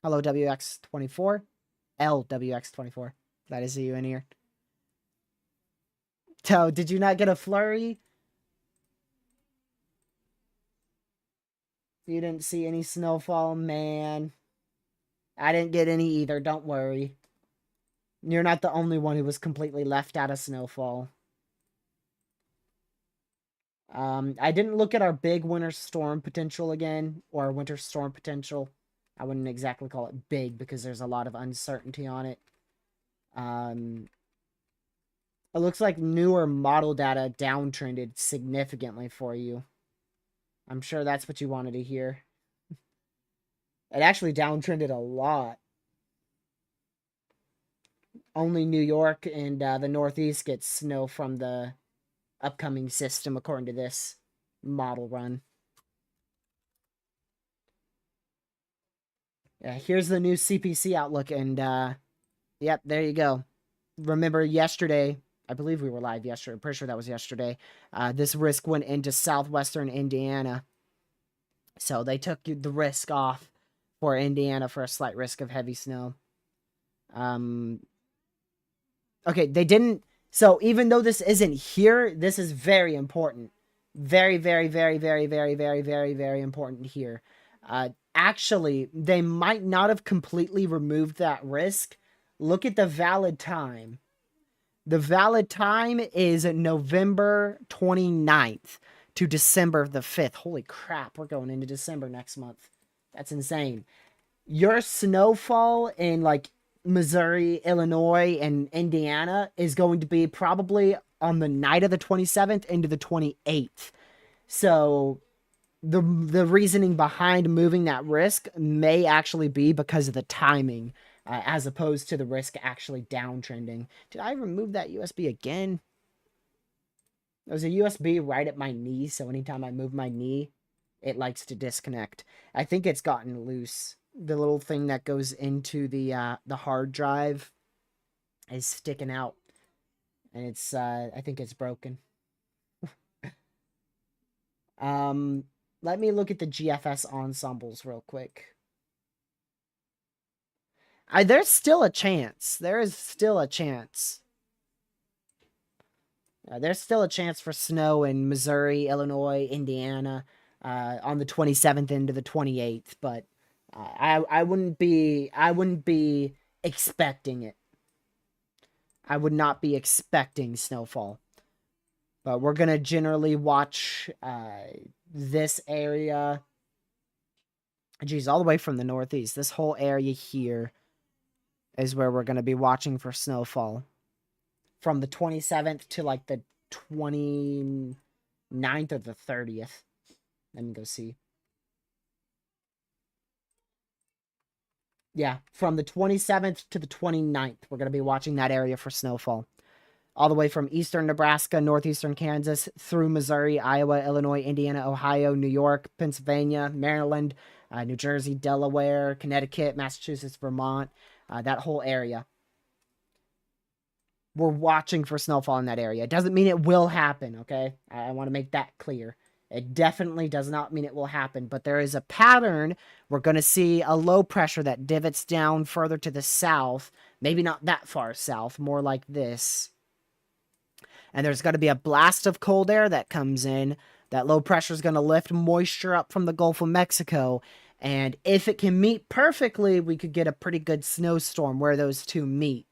Hello, WX24. LWX24. Glad to see you in here. So, did you not get a flurry? You didn't see any snowfall, man. I didn't get any either, don't worry. You're not the only one who was completely left out of snowfall. I didn't look at our big winter storm potential again, or winter storm potential. I wouldn't exactly call it big because there's a lot of uncertainty on it. It looks like newer model data downtrended significantly for you. I'm sure that's what you wanted to hear. It actually downtrended a lot. Only New York and the Northeast gets snow from the upcoming system, according to this model run. Yeah, here's the new CPC outlook, and yep, there you go. Remember yesterday, I believe we were live yesterday. I'm pretty sure that was yesterday. This risk went into southwestern Indiana. So they took the risk off for Indiana for a slight risk of heavy snow. Okay, they didn't. So even though this isn't here, this is very important. Very, very, very, very, very, very, very, very important here. Actually, they might not have completely removed that risk. Look at the valid time. The valid time is November 29th to December the 5th. Holy crap, we're going into December next month. That's insane. Your snowfall in like Missouri, Illinois, and Indiana is going to be probably on the night of the 27th into the 28th. So the reasoning behind moving that risk may actually be because of the timing, as opposed to the risk actually downtrending. Did I remove that USB again? There's a USB right at my knee, so anytime I move my knee, it likes to disconnect. I think it's gotten loose. The little thing that goes into the hard drive is sticking out, and it's I think it's broken. Let me look at the GFS ensembles real quick. There's still a chance. There is still a chance. There's still a chance for snow in Missouri, Illinois, Indiana on the 27th into the 28th, but I wouldn't be expecting it. I would not be expecting snowfall. But we're going to generally watch this area. Geez, all the way from the northeast. This whole area here is where we're going to be watching for snowfall. From the 27th to like the 29th or the 30th. Let me go see. Yeah, from the 27th to the 29th, we're going to be watching that area for snowfall. All the way from eastern Nebraska, northeastern Kansas, through Missouri, Iowa, Illinois, Indiana, Ohio, New York, Pennsylvania, Maryland, New Jersey, Delaware, Connecticut, Massachusetts, Vermont, that whole area. We're watching for snowfall in that area. It doesn't mean it will happen, okay? I want to make that clear. It definitely does not mean it will happen, but there is a pattern. We're going to see a low pressure that divots down further to the south. Maybe not that far south, more like this. And there's going to be a blast of cold air that comes in. That low pressure is going to lift moisture up from the Gulf of Mexico. And if it can meet perfectly, we could get a pretty good snowstorm where those two meet.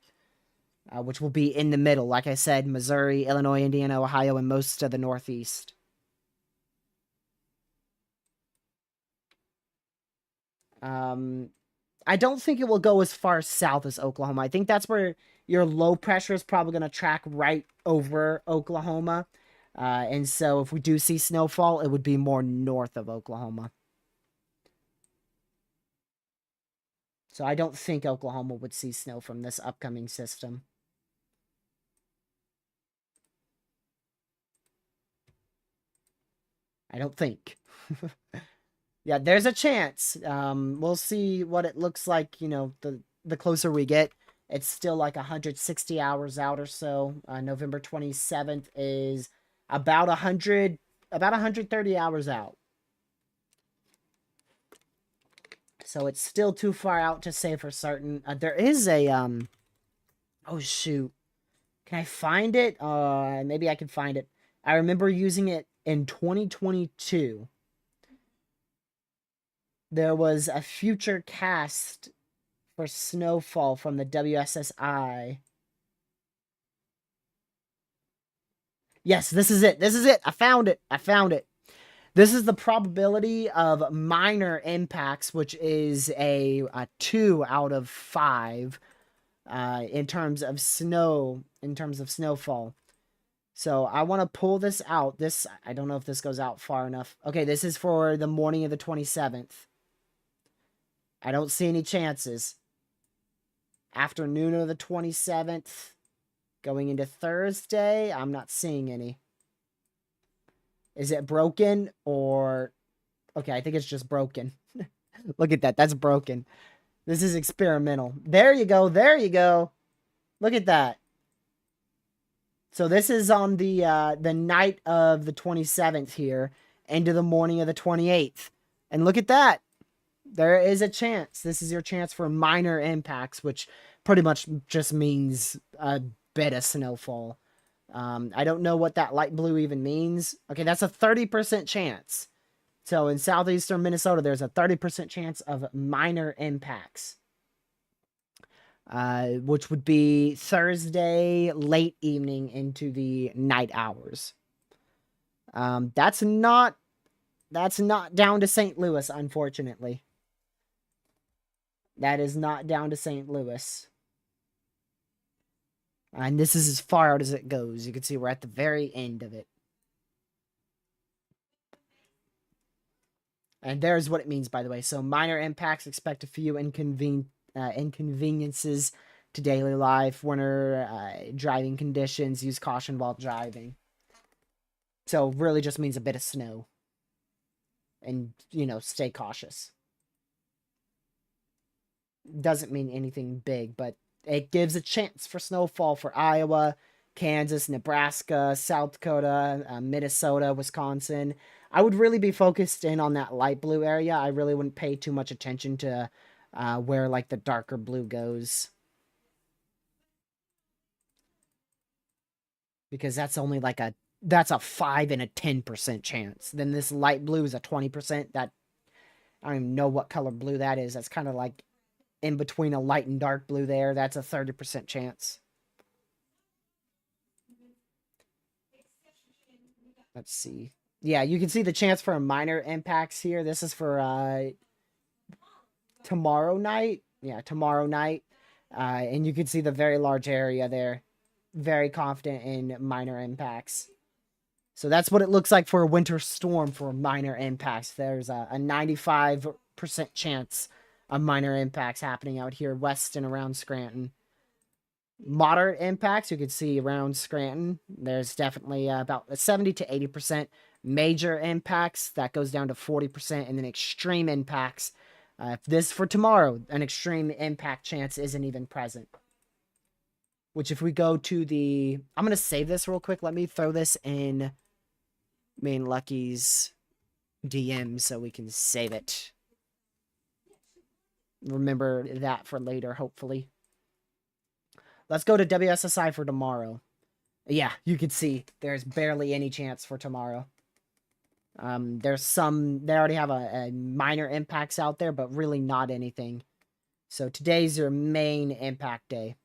Which will be in the middle. Like I said, Missouri, Illinois, Indiana, Ohio, and most of the Northeast. I don't think it will go as far south as Oklahoma. I think that's where your low pressure is probably going to track right over Oklahoma. And so if we do see snowfall, it would be more north of Oklahoma. So I don't think Oklahoma would see snow from this upcoming system. I don't think. Yeah, there's a chance. We'll see what it looks like, you know, the closer we get. It's still like 160 hours out or so. November 27th is about 130 hours out. So it's still too far out to say for certain. There is a oh shoot. Can I find it? Maybe I can find it. I remember using it in 2022. There was a future cast for snowfall from the WSSI. Yes, this is it. This is it. I found it. I found it. This is the probability of minor impacts, which is a 2 out of 5 in terms of snowfall. So I want to pull this out. I don't know if this goes out far enough. Okay, this is for the morning of the 27th. I don't see any chances. Afternoon of the 27th, going into Thursday, I'm not seeing any. Is it broken or... Okay, I think it's just broken. Look at that. That's broken. This is experimental. There you go. There you go. Look at that. So this is on the night of the 27th here, into the morning of the 28th. And look at that. There is a chance. This is your chance for minor impacts, which pretty much just means a bit of snowfall. I don't know what that light blue even means. Okay, that's a 30% chance. So in southeastern Minnesota, there's a 30% chance of minor impacts. Which would be Thursday, late evening into the night hours. That's not down to St. Louis, unfortunately. That is not down to St. Louis. And this is as far out as it goes. You can see we're at the very end of it. And there's what it means, by the way. So minor impacts, expect a few inconveniences to daily life, winter driving conditions, use caution while driving. So really just means a bit of snow. And, you know, stay cautious. Doesn't mean anything big, but it gives a chance for snowfall for Iowa, Kansas, Nebraska, South Dakota, Minnesota, Wisconsin, I would really be focused in on that light blue area. I really wouldn't pay too much attention to where like the darker blue goes. Because that's only like that's a 5 and a 10% chance. Then this light blue is a 20%. That I don't even know what color blue that is. That's kind of like in between a light and dark blue there. That's a 30% chance. Let's see. Yeah, you can see the chance for minor impacts here. This is for tomorrow night. Yeah, tomorrow night. And you can see the very large area there. Very confident in minor impacts. So that's what it looks like for a winter storm for minor impacts. There's a 95% chance of minor impacts happening out here west and around Scranton. Moderate impacts, you can see around Scranton, there's definitely about a 70 to 80%. Major impacts, that goes down to 40%. And then extreme impacts, this for tomorrow, an extreme impact chance isn't even present. Which if we go to the... I'm going to save this real quick. Let me throw this in Main Lucky's DM so we can save it. Remember that for later, hopefully. Let's go to WSSI for tomorrow. Yeah, you can see there's barely any chance for tomorrow. There's some... They already have a minor impacts out there, but really not anything. So today's your main impact day.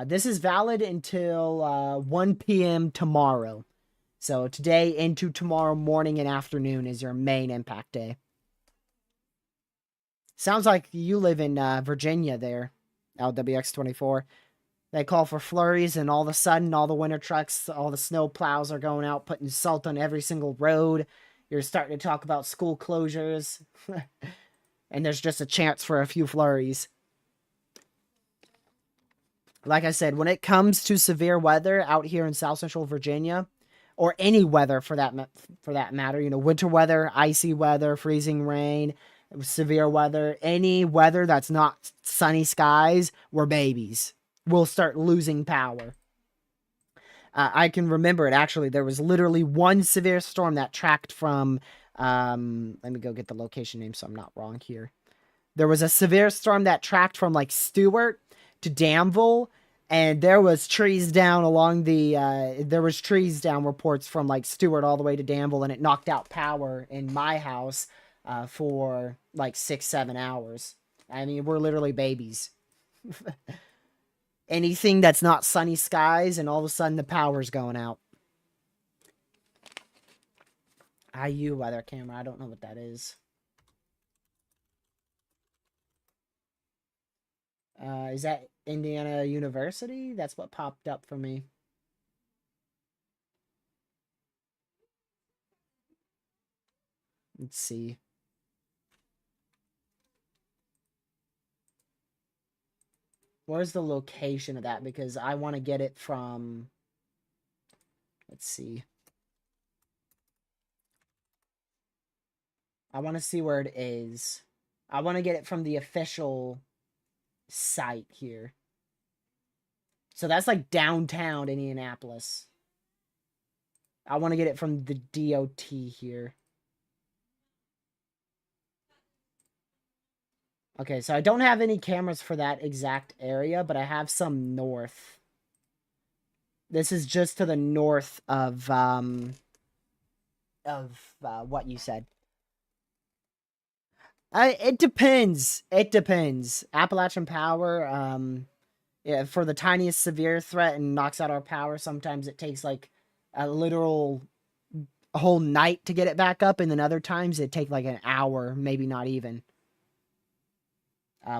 This is valid until 1 p.m. tomorrow. So today into tomorrow morning and afternoon is your main impact day. Sounds like you live in Virginia there, LWX24. They call for flurries, and all of a sudden, all the winter trucks, all the snow plows are going out, putting salt on every single road. You're starting to talk about school closures. And there's just a chance for a few flurries. Like I said, when it comes to severe weather out here in South Central Virginia, or any weather for that matter, you know, winter weather, icy weather, freezing rain, severe weather, any weather that's not sunny skies, we're babies. We'll start losing power. I can remember it, actually. There was literally one severe storm that tracked from, let me go get the location name so I'm not wrong here. There was a severe storm that tracked from like Stewart to Danville, and there was trees down along the there was trees down reports from like Stewart all the way to Danville, and it knocked out power in my house for like 6-7 hours. I mean, we're literally babies. Anything that's not sunny skies, and all of a sudden the power's going out. IU weather camera, I don't know what that is. Is that Indiana University? That's what popped up for me. Let's see. Where's the location of that? Because I want to get it from... Let's see. I want to see where it is. I want to get it from the official site here. So that's like downtown Indianapolis. I want to get it from the DOT here. Okay, so I don't have any cameras for that exact area, but I have some north. This is just to the north of what you said. It depends. It depends. Appalachian Power, yeah, for the tiniest severe threat and knocks out our power, sometimes it takes like a literal whole night to get it back up, and then other times it take like an hour, maybe not even.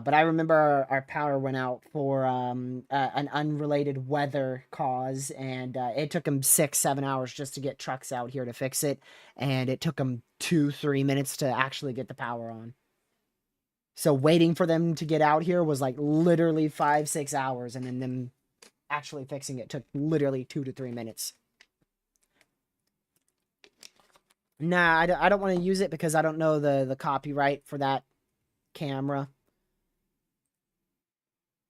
But I remember our power went out for an unrelated weather cause, and it took them 6-7 hours just to get trucks out here to fix it, and it took them 2-3 minutes to actually get the power on. So waiting for them to get out here was like literally 5-6 hours, and then them actually fixing it took literally 2 to 3 minutes. Nah, I don't want to use it because I don't know the copyright for that camera.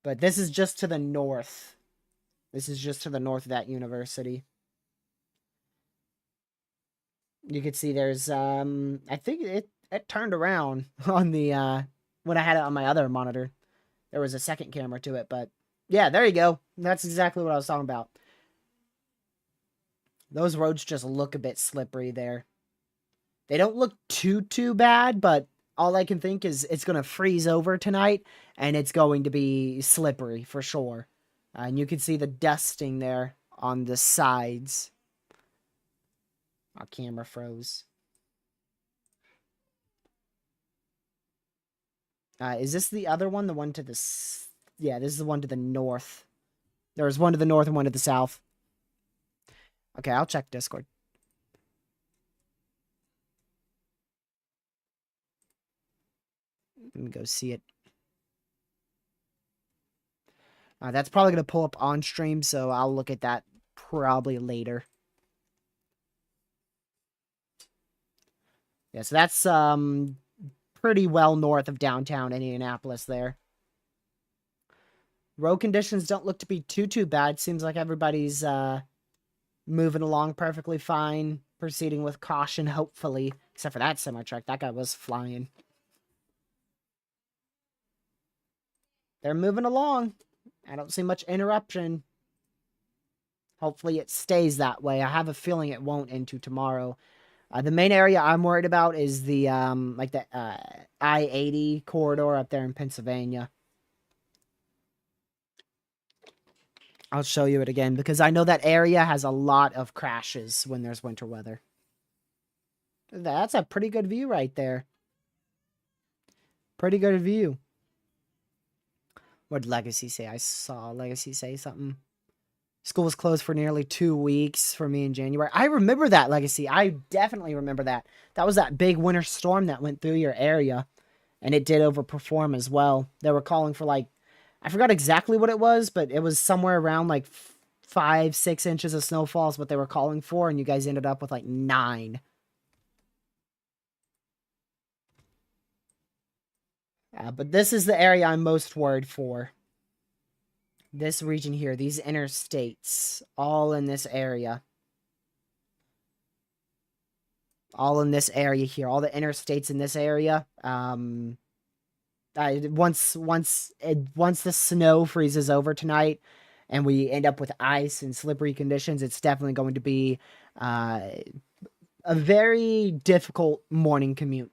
But this is just to the north. This is just to the north of that university. You could see there's I think it turned around on the when I had it on my other monitor. There was a second camera to it, but yeah, there you go. That's exactly what I was talking about. Those roads just look a bit slippery there. They don't look too bad, but all I can think is it's going to freeze over tonight and it's going to be slippery for sure. And you can see the dusting there on the sides. Our camera froze. Is this the other one? The one to the... Yeah, this is the one to the north. There's one to the north and one to the south. Okay, I'll check Discord. Let me go see it. That's probably going to pull up on stream, so I'll look at that probably later. Yeah, so that's pretty well north of downtown Indianapolis there. Road conditions don't look to be too bad. Seems like everybody's moving along perfectly fine, proceeding with caution, hopefully. Except for that semi-truck. That guy was flying. They're moving along. I don't see much interruption. Hopefully it stays that way. I have a feeling it won't into tomorrow. The main area I'm worried about is the like the I-80 corridor up there in Pennsylvania. I'll show you it again because I know that area has a lot of crashes when there's winter weather. That's a pretty good view right there. Pretty good view. What did Legacy say? I saw Legacy say something. School was closed for nearly 2 weeks for me in January. I remember that, Legacy. I definitely remember that. That was that big winter storm that went through your area. And it did overperform as well. They were calling for like, I forgot exactly what it was, but it was somewhere around like 5-6 inches of snowfall is what they were calling for. And you guys ended up with like 9. But this is the area I'm most worried for. This region here, these interstates, all in this area. All in this area here, all the interstates in this area. Once the snow freezes over tonight and we end up with ice and slippery conditions, it's definitely going to be a very difficult morning commute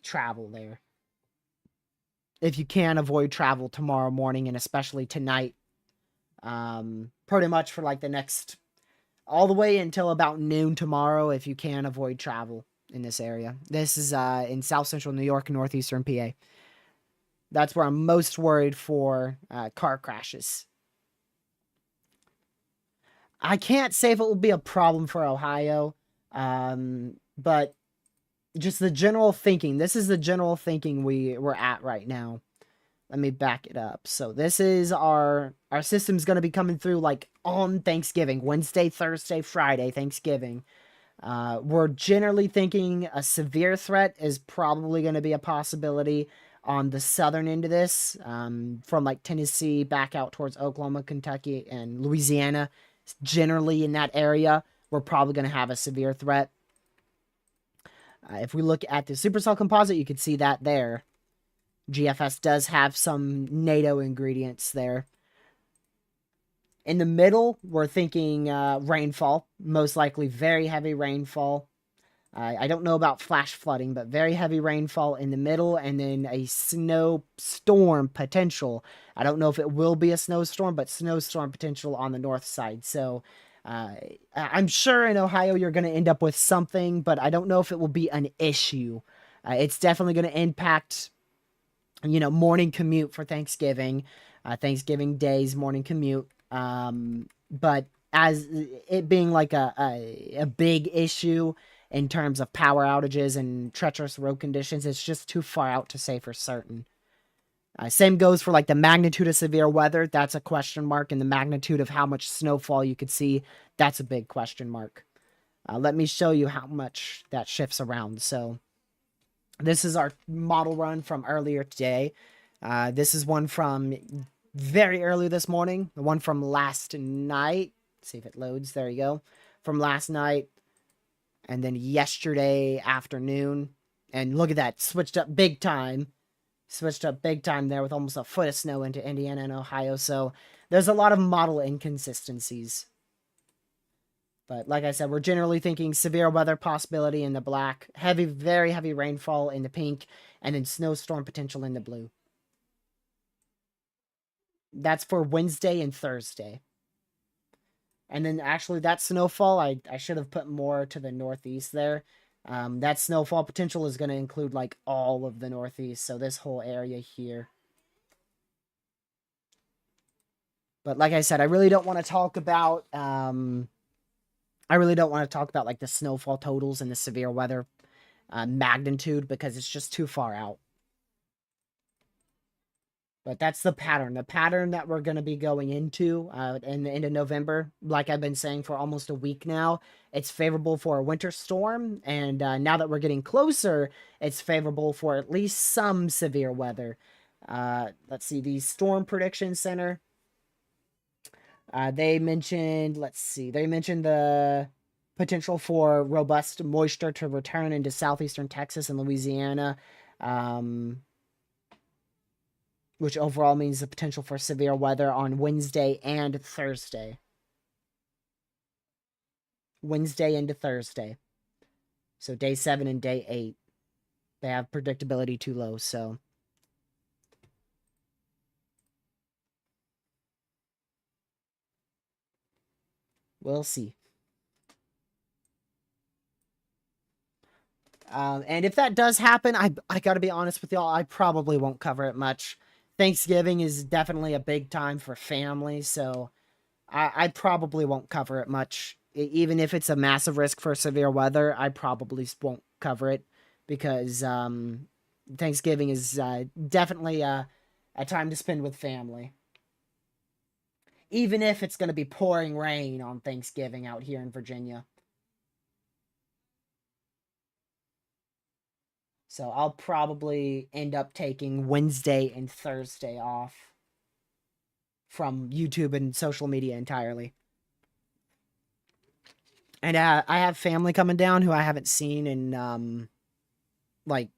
travel there. If you can avoid travel tomorrow morning and especially tonight, pretty much for like the next, all the way until about noon tomorrow, if you can avoid travel in this area. This is in South Central New York, Northeastern PA. That's where I'm most worried for car crashes. I can't say if it will be a problem for Ohio, but just the general thinking. This is the general thinking we're at right now. Let me back it up. So this is our system's going to be coming through like on Thanksgiving, Wednesday, Thursday, Friday, Thanksgiving. We're generally thinking a severe threat is probably going to be a possibility on the southern end of this, from like Tennessee back out towards Oklahoma, Kentucky, and Louisiana. Generally in that area, we're probably going to have a severe threat. If we look at the supercell composite, you can see that there. GFS does have some NATO ingredients there. In the middle, we're thinking rainfall. Most likely very heavy rainfall. I don't know about flash flooding, but very heavy rainfall in the middle, and then a snowstorm potential. I don't know if it will be a snowstorm, but snowstorm potential on the north side. So I'm sure in Ohio you're going to end up with something, but I don't know if it will be an issue. It's definitely going to impact, morning commute for Thanksgiving, Thanksgiving Day's morning commute. But as it being like a big issue in terms of power outages and treacherous road conditions, it's just too far out to say for certain. Same goes for like the magnitude of severe weather. That's a question mark. And the magnitude of how much snowfall you could see, that's a big question mark. Let me show you how much that shifts around. So this is our model run from earlier today. This is one from very early this morning. The one from last night. Let's see if it loads. There you go. From last night. And then yesterday afternoon, and look at that, switched up big time. Switched up big time there with almost a foot of snow into Indiana and Ohio. So there's a lot of model inconsistencies. But like I said, we're generally thinking severe weather possibility in the black, heavy, very heavy rainfall in the pink, and then snowstorm potential in the blue. That's for Wednesday and Thursday. And then actually that snowfall, I should have put more to the northeast there. That snowfall potential is going to include like all of the northeast, so this whole area here. But like I said, I really don't want to talk about like the snowfall totals and the severe weather magnitude because it's just too far out. But that's the pattern. The pattern that we're going to be going into in the end of November, like I've been saying for almost a week now, it's favorable for a winter storm. And now that we're getting closer, it's favorable for at least some severe weather. Let's see, the Storm Prediction Center. They mentioned the potential for robust moisture to return into southeastern Texas and Louisiana. Which overall means the potential for severe weather on Wednesday and Thursday. Wednesday into Thursday. So day 7 and day 8. They have predictability too low, so. We'll see. And if that does happen, I gotta be honest with y'all, I probably won't cover it much. Thanksgiving is definitely a big time for family, so I probably won't cover it much. Even if it's a massive risk for severe weather, I probably won't cover it because Thanksgiving is definitely a time to spend with family. Even if it's going to be pouring rain on Thanksgiving out here in Virginia. So I'll probably end up taking Wednesday and Thursday off from YouTube and social media entirely. And I have family coming down who I haven't seen in like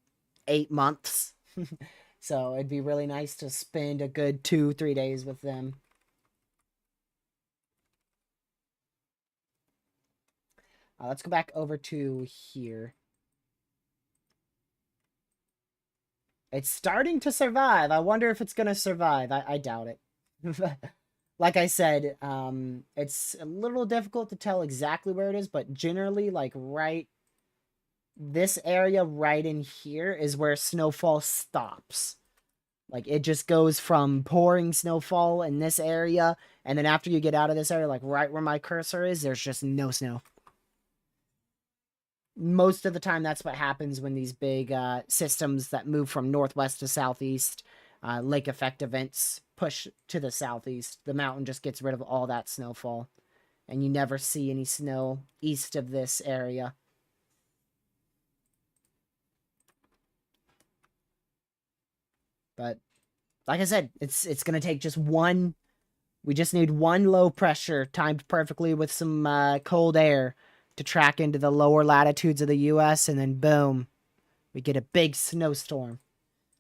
8 months. So it'd be really nice to spend a good 2-3 days with them. Let's go back over to here. It's starting to survive. I wonder if it's going to survive. I doubt it. Like I said, it's a little difficult to tell exactly where it is, but generally, like this area right in here is where snowfall stops. Like it just goes from pouring snowfall in this area, and then after you get out of this area, like right where my cursor is, there's just no snow. Most of the time, that's what happens when these big systems that move from northwest to southeast, lake effect events push to the southeast. The mountain just gets rid of all that snowfall, and you never see any snow east of this area. But like I said, it's gonna take just one. We just need one low pressure timed perfectly with some cold air to track into the lower latitudes of the U.S. and then boom, we get a big snowstorm.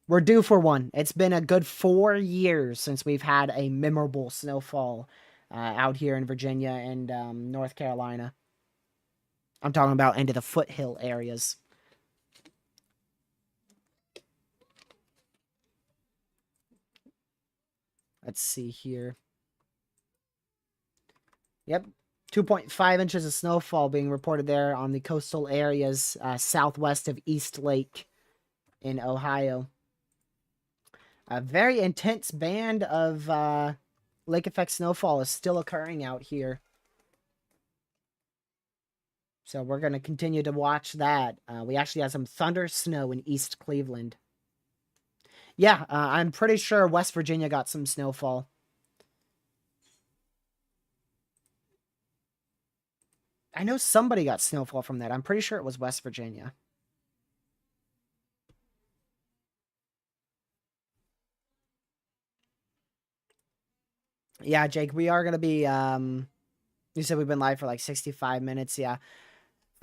We're due for one. It's been a good 4 years since we've had a memorable snowfall out here in Virginia and North Carolina. I'm talking about into the foothill areas. Let's see here. Yep, 2.5 inches of snowfall being reported there on the coastal areas southwest of East Lake in Ohio. A very intense band of lake effect snowfall is still occurring out here. So we're going to continue to watch that. We actually had some thunder snow in East Cleveland. Yeah, I'm pretty sure West Virginia got some snowfall. I know somebody got snowfall from that. I'm pretty sure it was West Virginia. Yeah, Jake, we are going to be, you said we've been live for like 65 minutes. Yeah.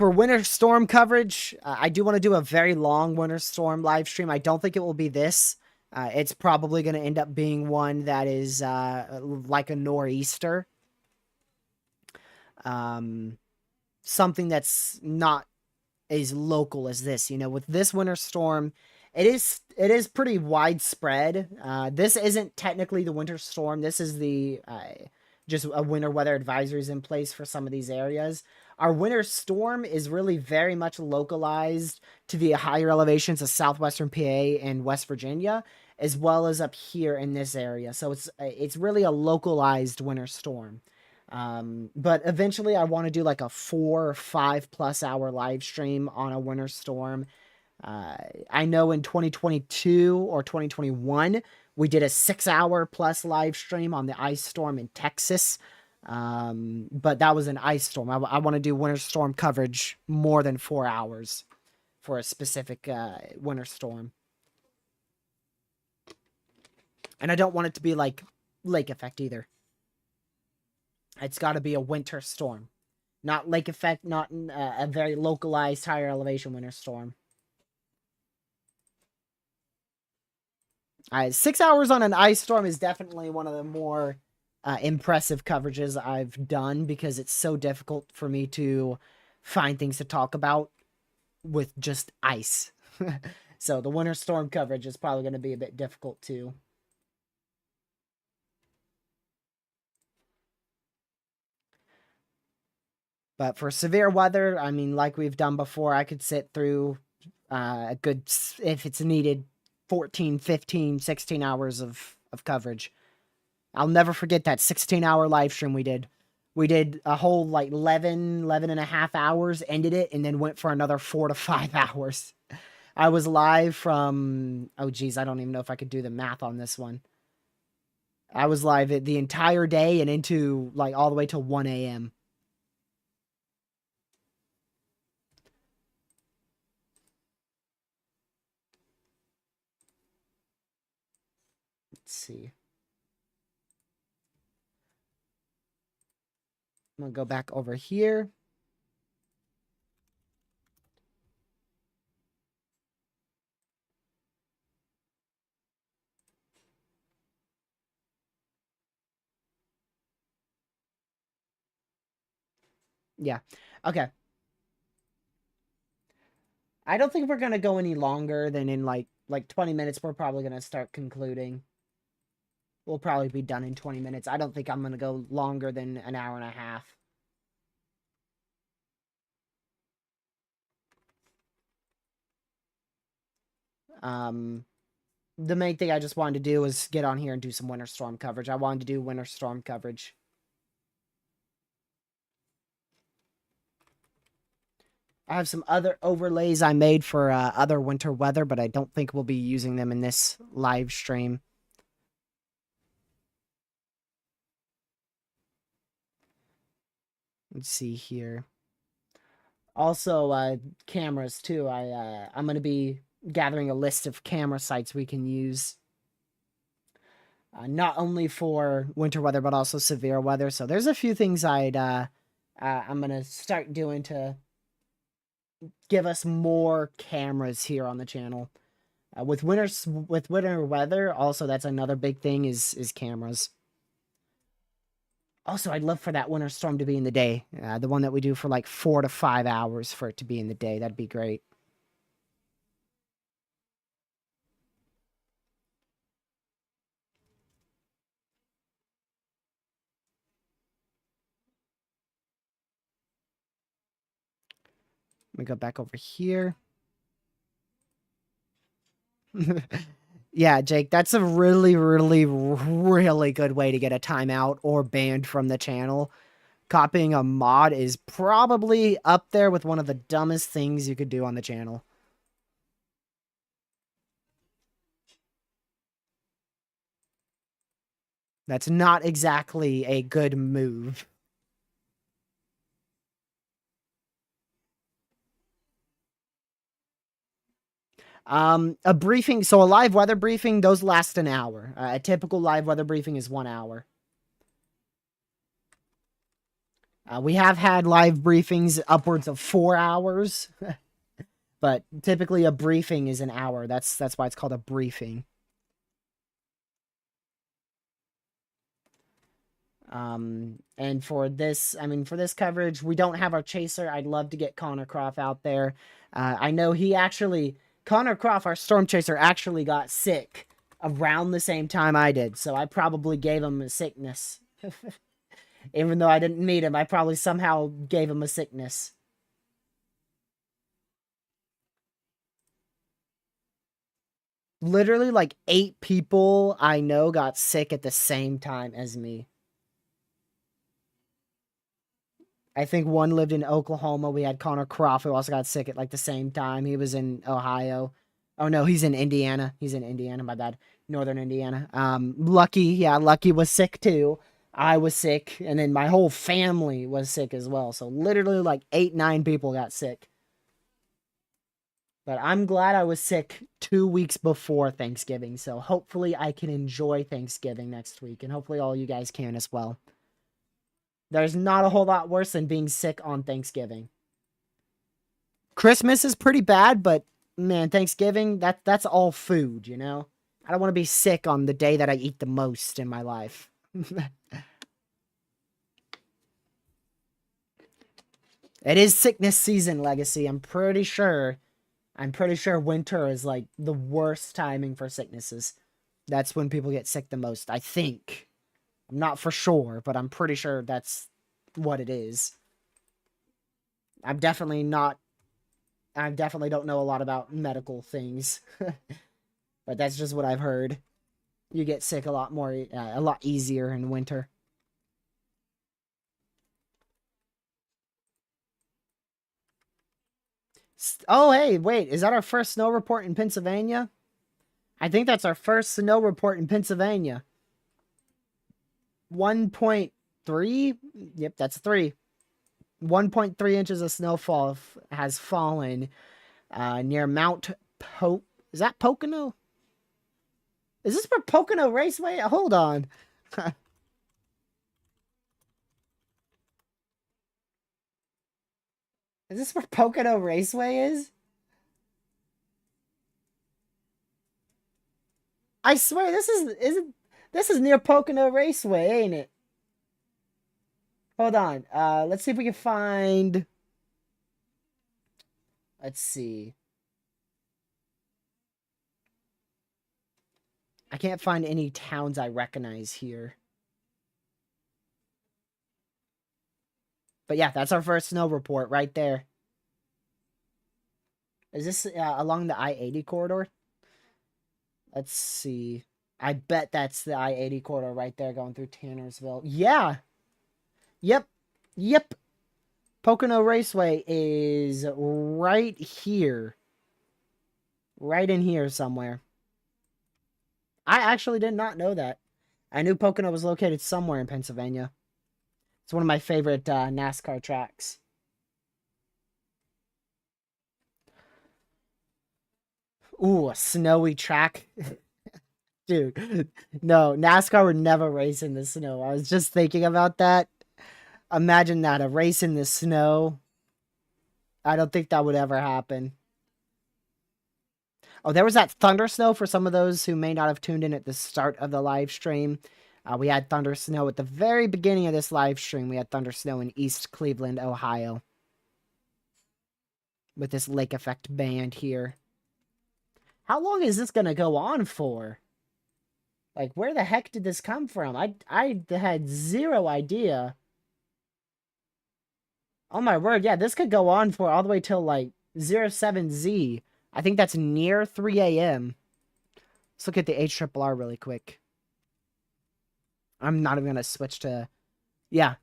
For winter storm coverage, I do want to do a very long winter storm live stream. I don't think it will be this. It's probably going to end up being one that is like a nor'easter. Something that's not as local as this. You know, with this winter storm, it is pretty widespread. This isn't technically the winter storm. This is the just a winter weather advisories in place for some of these areas. Our winter storm is really very much localized to the higher elevations of southwestern PA and West Virginia, as well as up here in this area. So it's really a localized winter storm. But eventually I want to do like a 4 or 5+ hour live stream on a winter storm. I know in 2022 or 2021, we did a 6-hour plus live stream on the ice storm in Texas. But that was an ice storm. I want to do winter storm coverage more than 4 hours for a specific winter storm. And I don't want it to be like lake effect either. It's got to be a winter storm. Not lake effect, not a very localized higher elevation winter storm. 6 hours on an ice storm is definitely one of the more impressive coverages I've done, because it's so difficult for me to find things to talk about with just ice. So the winter storm coverage is probably going to be a bit difficult too. But for severe weather, I mean, like we've done before, I could sit through a good, if it's needed, 14, 15, 16 hours of coverage. I'll never forget that 16-hour live stream we did. We did a whole like 11 and a half hours, ended it, and then went for another 4 to 5 hours. I was live from, oh geez, I don't even know if I could do the math on this one. I was live the entire day and into like all the way till 1 a.m. Let's see. I'm going to go back over here. Yeah. Okay. I don't think we're going to go any longer than in like 20 minutes. We're probably going to start concluding. We'll probably be done in 20 minutes. I don't think I'm going to go longer than an hour and a half. The main thing I just wanted to do was get on here and do some winter storm coverage. I wanted to do winter storm coverage. I have some other overlays I made for other winter weather, but I don't think we'll be using them in this live stream. Let's see here. Also, cameras too. I'm going to be gathering a list of camera sites we can use. Not only for winter weather, but also severe weather. So there's a few things I'm going to start doing to give us more cameras here on the channel. With winter weather, also that's another big thing is cameras. Also, I'd love for that winter storm to be in the day. The one that we do for like 4 to 5 hours, for it to be in the day. That'd be great. Let me go back over here. Yeah, Jake, that's a really, really, really good way to get a timeout or banned from the channel. Copying a mod is probably up there with one of the dumbest things you could do on the channel. That's not exactly a good move. A briefing, so a live weather briefing, those last an hour. A typical live weather briefing is 1 hour. We have had live briefings upwards of 4 hours, but typically a briefing is an hour. That's why it's called a briefing. And for this, I mean, for this coverage, we don't have our chaser. I'd love to get Connor Croft out there. I know Connor Croft, our storm chaser, actually got sick around the same time I did. So I probably gave him a sickness. Even though I didn't meet him, I probably somehow gave him a sickness. Literally, like 8 people I know got sick at the same time as me. I think one lived in Oklahoma. We had Connor Croft, who also got sick at like the same time. He was in Ohio. Oh no, he's in Indiana. He's in Indiana, my bad. Northern Indiana. Lucky was sick too. I was sick, and then my whole family was sick as well. So literally like 8, 9 people got sick. But I'm glad I was sick 2 weeks before Thanksgiving. So hopefully I can enjoy Thanksgiving next week. And hopefully all you guys can as well. There's not a whole lot worse than being sick on Thanksgiving. Christmas is pretty bad, but man, Thanksgiving, that's all food, you know? I don't want to be sick on the day that I eat the most in my life. It is sickness season, Legacy. I'm pretty sure winter is like the worst timing for sicknesses. That's when people get sick the most, I think. I'm not for sure, but I'm pretty sure that's what it is. I'm definitely not. I definitely don't know a lot about medical things, but that's just what I've heard. You get sick a lot easier in winter. Oh, hey, wait, is that our first snow report in Pennsylvania? I think that's our first snow report in Pennsylvania. 1.3? Yep, that's 3. 1.3 inches of snowfall has fallen near Mount Pope. Is that Pocono? Is this for Pocono Raceway? Hold on. Is this where Pocono Raceway is? I swear this is near Pocono Raceway, ain't it? Hold on. Let's see if we can find. Let's see. I can't find any towns I recognize here. But yeah, that's our first snow report right there. Is this along the I-80 corridor? Let's see. I bet that's the I-80 corridor right there going through Tannersville. Yeah. Yep. Yep. Pocono Raceway is right here. Right in here somewhere. I actually did not know that. I knew Pocono was located somewhere in Pennsylvania. It's one of my favorite NASCAR tracks. Ooh, a snowy track. Dude, no, NASCAR would never race in the snow. I was just thinking about that. Imagine that, a race in the snow. I don't think that would ever happen. Oh, there was that thunder snow for some of those who may not have tuned in at the start of the live stream. We had thunder snow at the very beginning of this live stream. We had thunder snow in East Cleveland, Ohio. With this lake effect band here. How long is this going to go on for? Like, where the heck did this come from? I had zero idea. Oh my word, yeah, this could go on for all the way till like 07Z. I think that's near 3 a.m. Let's look at the HRRR really quick. I'm not even going to switch to... Yeah,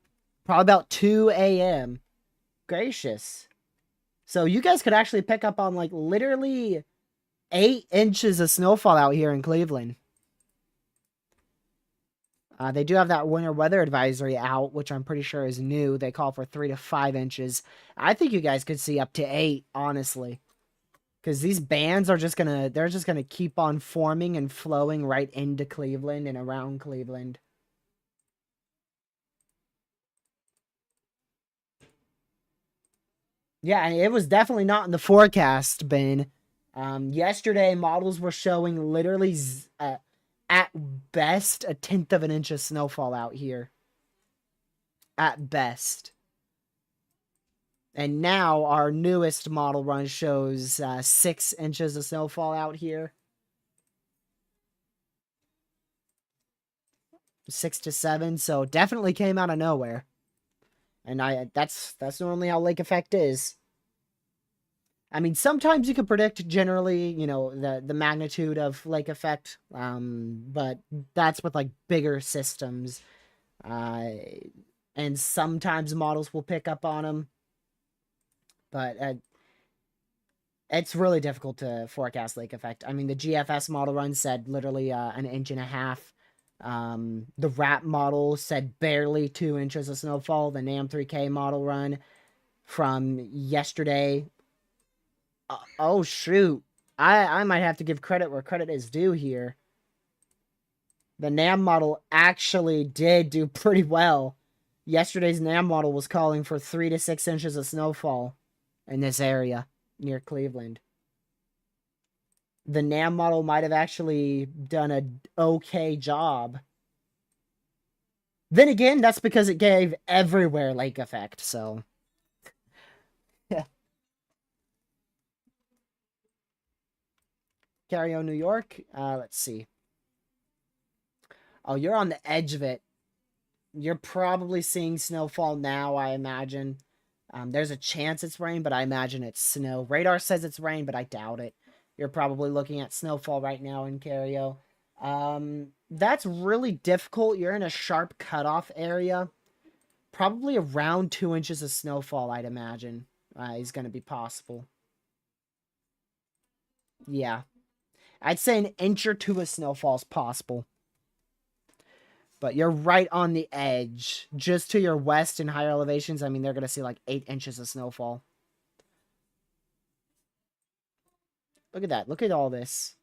probably about 2 a.m. Gracious. So you guys could actually pick up on like literally 8 inches of snowfall out here in Cleveland. They do have that winter weather advisory out, which I'm pretty sure is new. They call for 3 to 5 inches. I think you guys could see up to 8, honestly. Because these bands are they're just gonna keep on forming and flowing right into Cleveland and around Cleveland. Yeah, and it was definitely not in the forecast, Ben. Yesterday, models were showing literally at best a tenth of an inch of snowfall out here. At best. And now our newest model run shows 6 inches of snowfall out here. 6 to 7, so definitely came out of nowhere. And that's normally how lake effect is. I mean, sometimes you can predict generally, the magnitude of lake effect, but that's with like bigger systems, uh, and sometimes models will pick up on them, but it's really difficult to forecast lake effect. I mean, the GFS model run said literally an inch and a half. The RAP model said barely 2 inches of snowfall. The NAM 3K model run from yesterday. Oh shoot! I might have to give credit where credit is due here. The NAM model actually did do pretty well. Yesterday's NAM model was calling for 3 to 6 inches of snowfall in this area near Cleveland. The NAM model might have actually done a okay job. Then again, that's because it gave everywhere lake effect, so. Yeah. Carrio, New York. Let's see. Oh, you're on the edge of it. You're probably seeing snowfall now, I imagine. There's a chance it's rain, but I imagine it's snow. Radar says it's rain, but I doubt it. You're probably looking at snowfall right now in Cario. That's really difficult. You're in a sharp cutoff area. Probably around 2 inches of snowfall, I'd imagine, is going to be possible. Yeah. I'd say an inch or two of snowfall is possible. But you're right on the edge. Just to your west in higher elevations, I mean, they're going to see like 8 inches of snowfall. Look at that. Look at all this.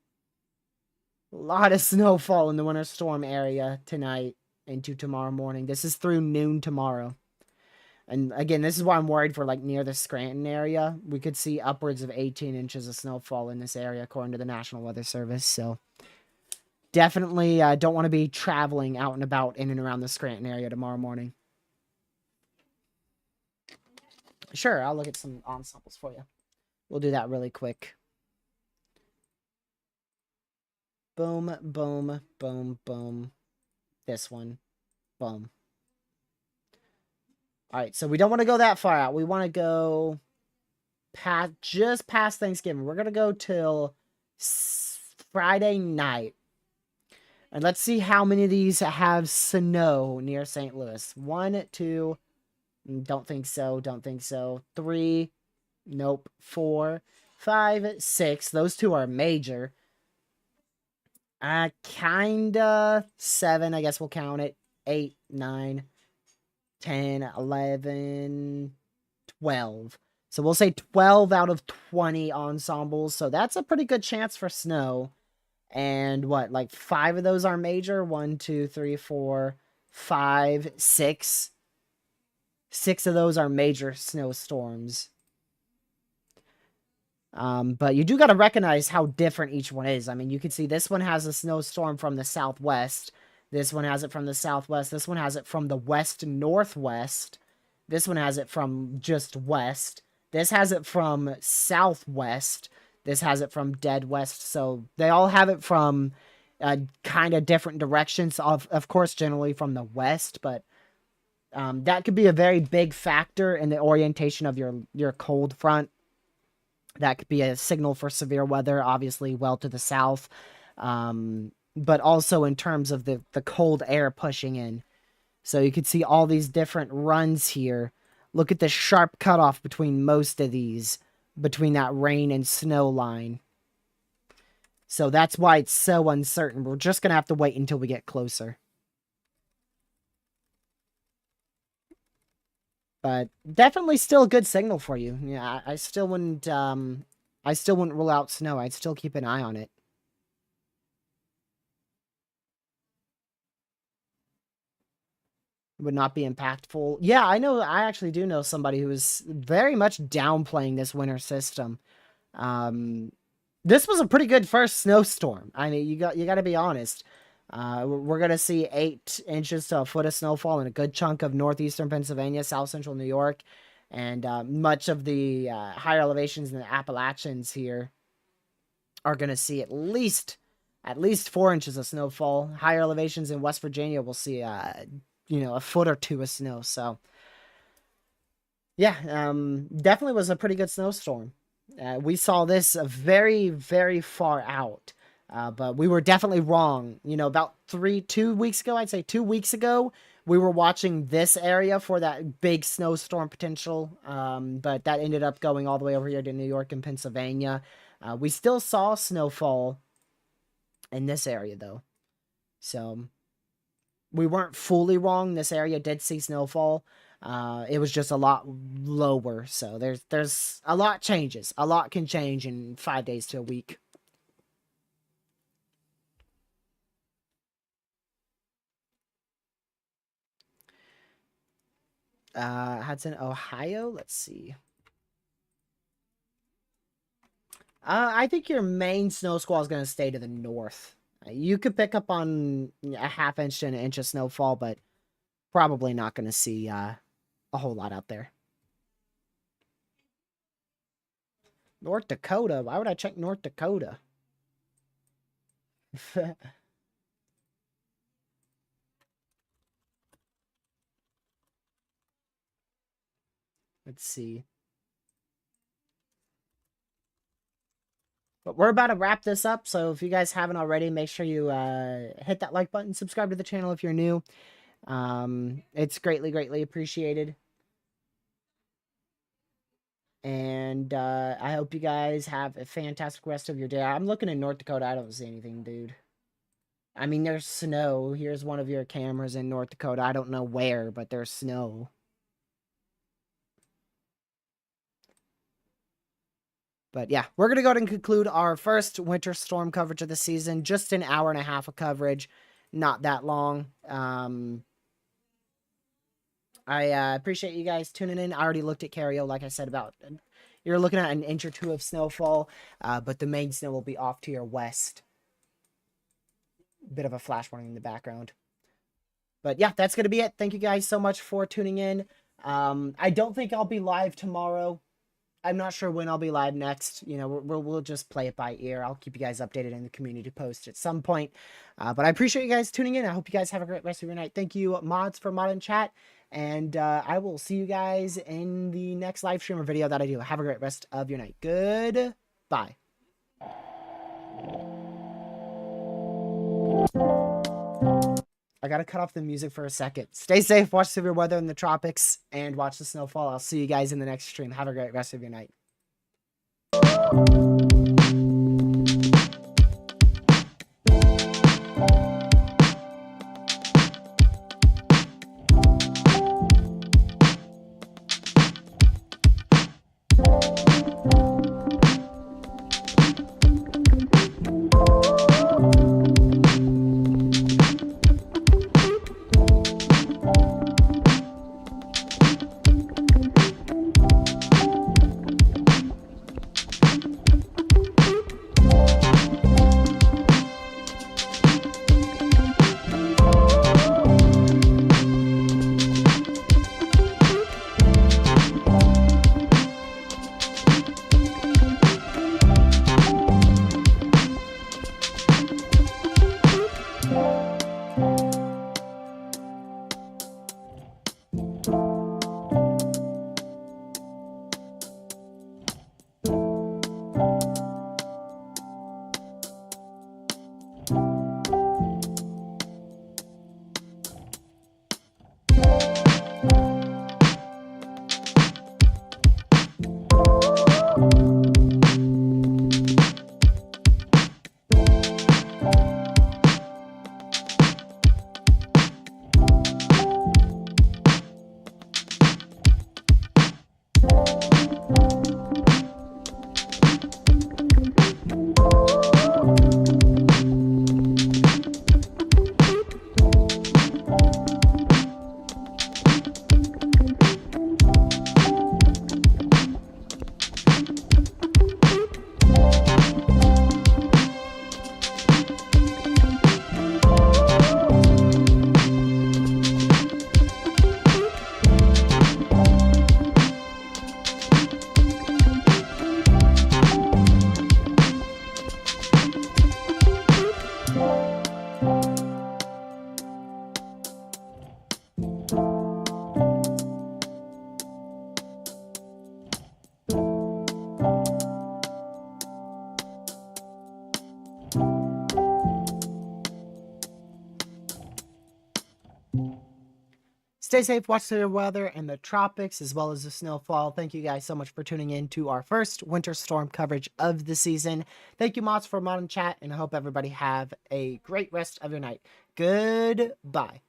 A lot of snowfall in the winter storm area tonight into tomorrow morning. This is through noon tomorrow. And again, this is why I'm worried for like near the Scranton area. We could see upwards of 18 inches of snowfall in this area, according to the National Weather Service. So definitely don't want to be traveling out and about in and around the Scranton area tomorrow morning. Sure, I'll look at some ensembles for you. We'll do that really quick. Boom, boom, boom, boom. This one. Boom. All right, so we don't want to go that far out. We want to go just past Thanksgiving. We're going to go till Friday night. And let's see how many of these have snow near St. Louis. 1, 2, don't think so, don't think so. 3, nope. 4, 5, 6. Those two are major. Kinda. 7, I guess we'll count it. 8, 9, 10, 11, 12. So we'll say 12 out of 20 ensembles. So that's a pretty good chance for snow. And what, like 5 of those are major? 1, 2, 3, 4, 5, 6. 6 of those are major snowstorms. But you do got to recognize how different each one is. I mean, you can see this one has a snowstorm from the southwest. This one has it from the southwest. This one has it from the west northwest. This one has it from just west. This has it from southwest. This has it from dead west. So they all have it from kind of different directions. Of course, generally from the west, but that could be a very big factor in the orientation of your cold front. That could be a signal for severe weather, obviously well to the south, but also in terms of the cold air pushing in. So you could see all these different runs here. Look at the sharp cutoff between most of these, between that rain and snow line. So that's why it's so uncertain. We're just going to have to wait until we get closer. But definitely still a good signal for you. Yeah, I still wouldn't rule out snow. I'd still keep an eye on it. would not be impactful. Yeah, I actually do know somebody who is very much downplaying this winter system. This was a pretty good first snowstorm. I mean, you got to be honest. We're gonna see 8 inches to a foot of snowfall in a good chunk of northeastern Pennsylvania, south central New York, and much of the higher elevations in the Appalachians here are gonna see at least 4 inches of snowfall. Higher elevations in West Virginia will see a foot or two of snow. So yeah, definitely was a pretty good snowstorm. We saw this very, very far out. But we were definitely wrong. About 2 weeks ago, I'd say 2 weeks ago, we were watching this area for that big snowstorm potential. But that ended up going all the way over here to New York and Pennsylvania. We still saw snowfall in this area, though. So we weren't fully wrong. This area did see snowfall. It was just a lot lower. So there's a lot changes. A lot can change in 5 days to a week. Hudson, Ohio. Let's see. I think your main snow squall is going to stay to the north. You could pick up on a ½ inch to an inch of snowfall, but probably not going to see a whole lot out there. North Dakota? Why would I check North Dakota? Let's see. But we're about to wrap this up, so if you guys haven't already, make sure you hit that like button, subscribe to the channel if you're new. It's greatly, greatly appreciated. And I hope you guys have a fantastic rest of your day. I'm looking in North Dakota. I don't see anything, dude. I mean, there's snow. Here's one of your cameras in North Dakota. I don't know where, but there's snow. But yeah, we're going to go ahead and conclude our first winter storm coverage of the season. Just an hour and a half of coverage. Not that long. I appreciate you guys tuning in. I already looked at Cario, like I said, about you're looking at an inch or two of snowfall, but the main snow will be off to your west. Bit of a flash warning in the background. But yeah, that's going to be it. Thank you guys so much for tuning in. I don't think I'll be live tomorrow. I'm not sure when I'll be live next. We'll just play it by ear. I'll keep you guys updated in the community post at some point. But I appreciate you guys tuning in. I hope you guys have a great rest of your night. Thank you, mods, for mod and chat. And I will see you guys in the next live stream or video that I do. Have a great rest of your night. Goodbye. I gotta cut off the music for a second. Stay safe, watch severe weather in the tropics, and watch the snowfall. I'll see you guys in the next stream. Have a great rest of your night. Stay safe, watch the weather in the tropics as well as the snowfall. Thank you guys so much for tuning in to our first winter storm coverage of the season. Thank you, mods, for mod and chat, and I hope everybody have a great rest of your night. Goodbye.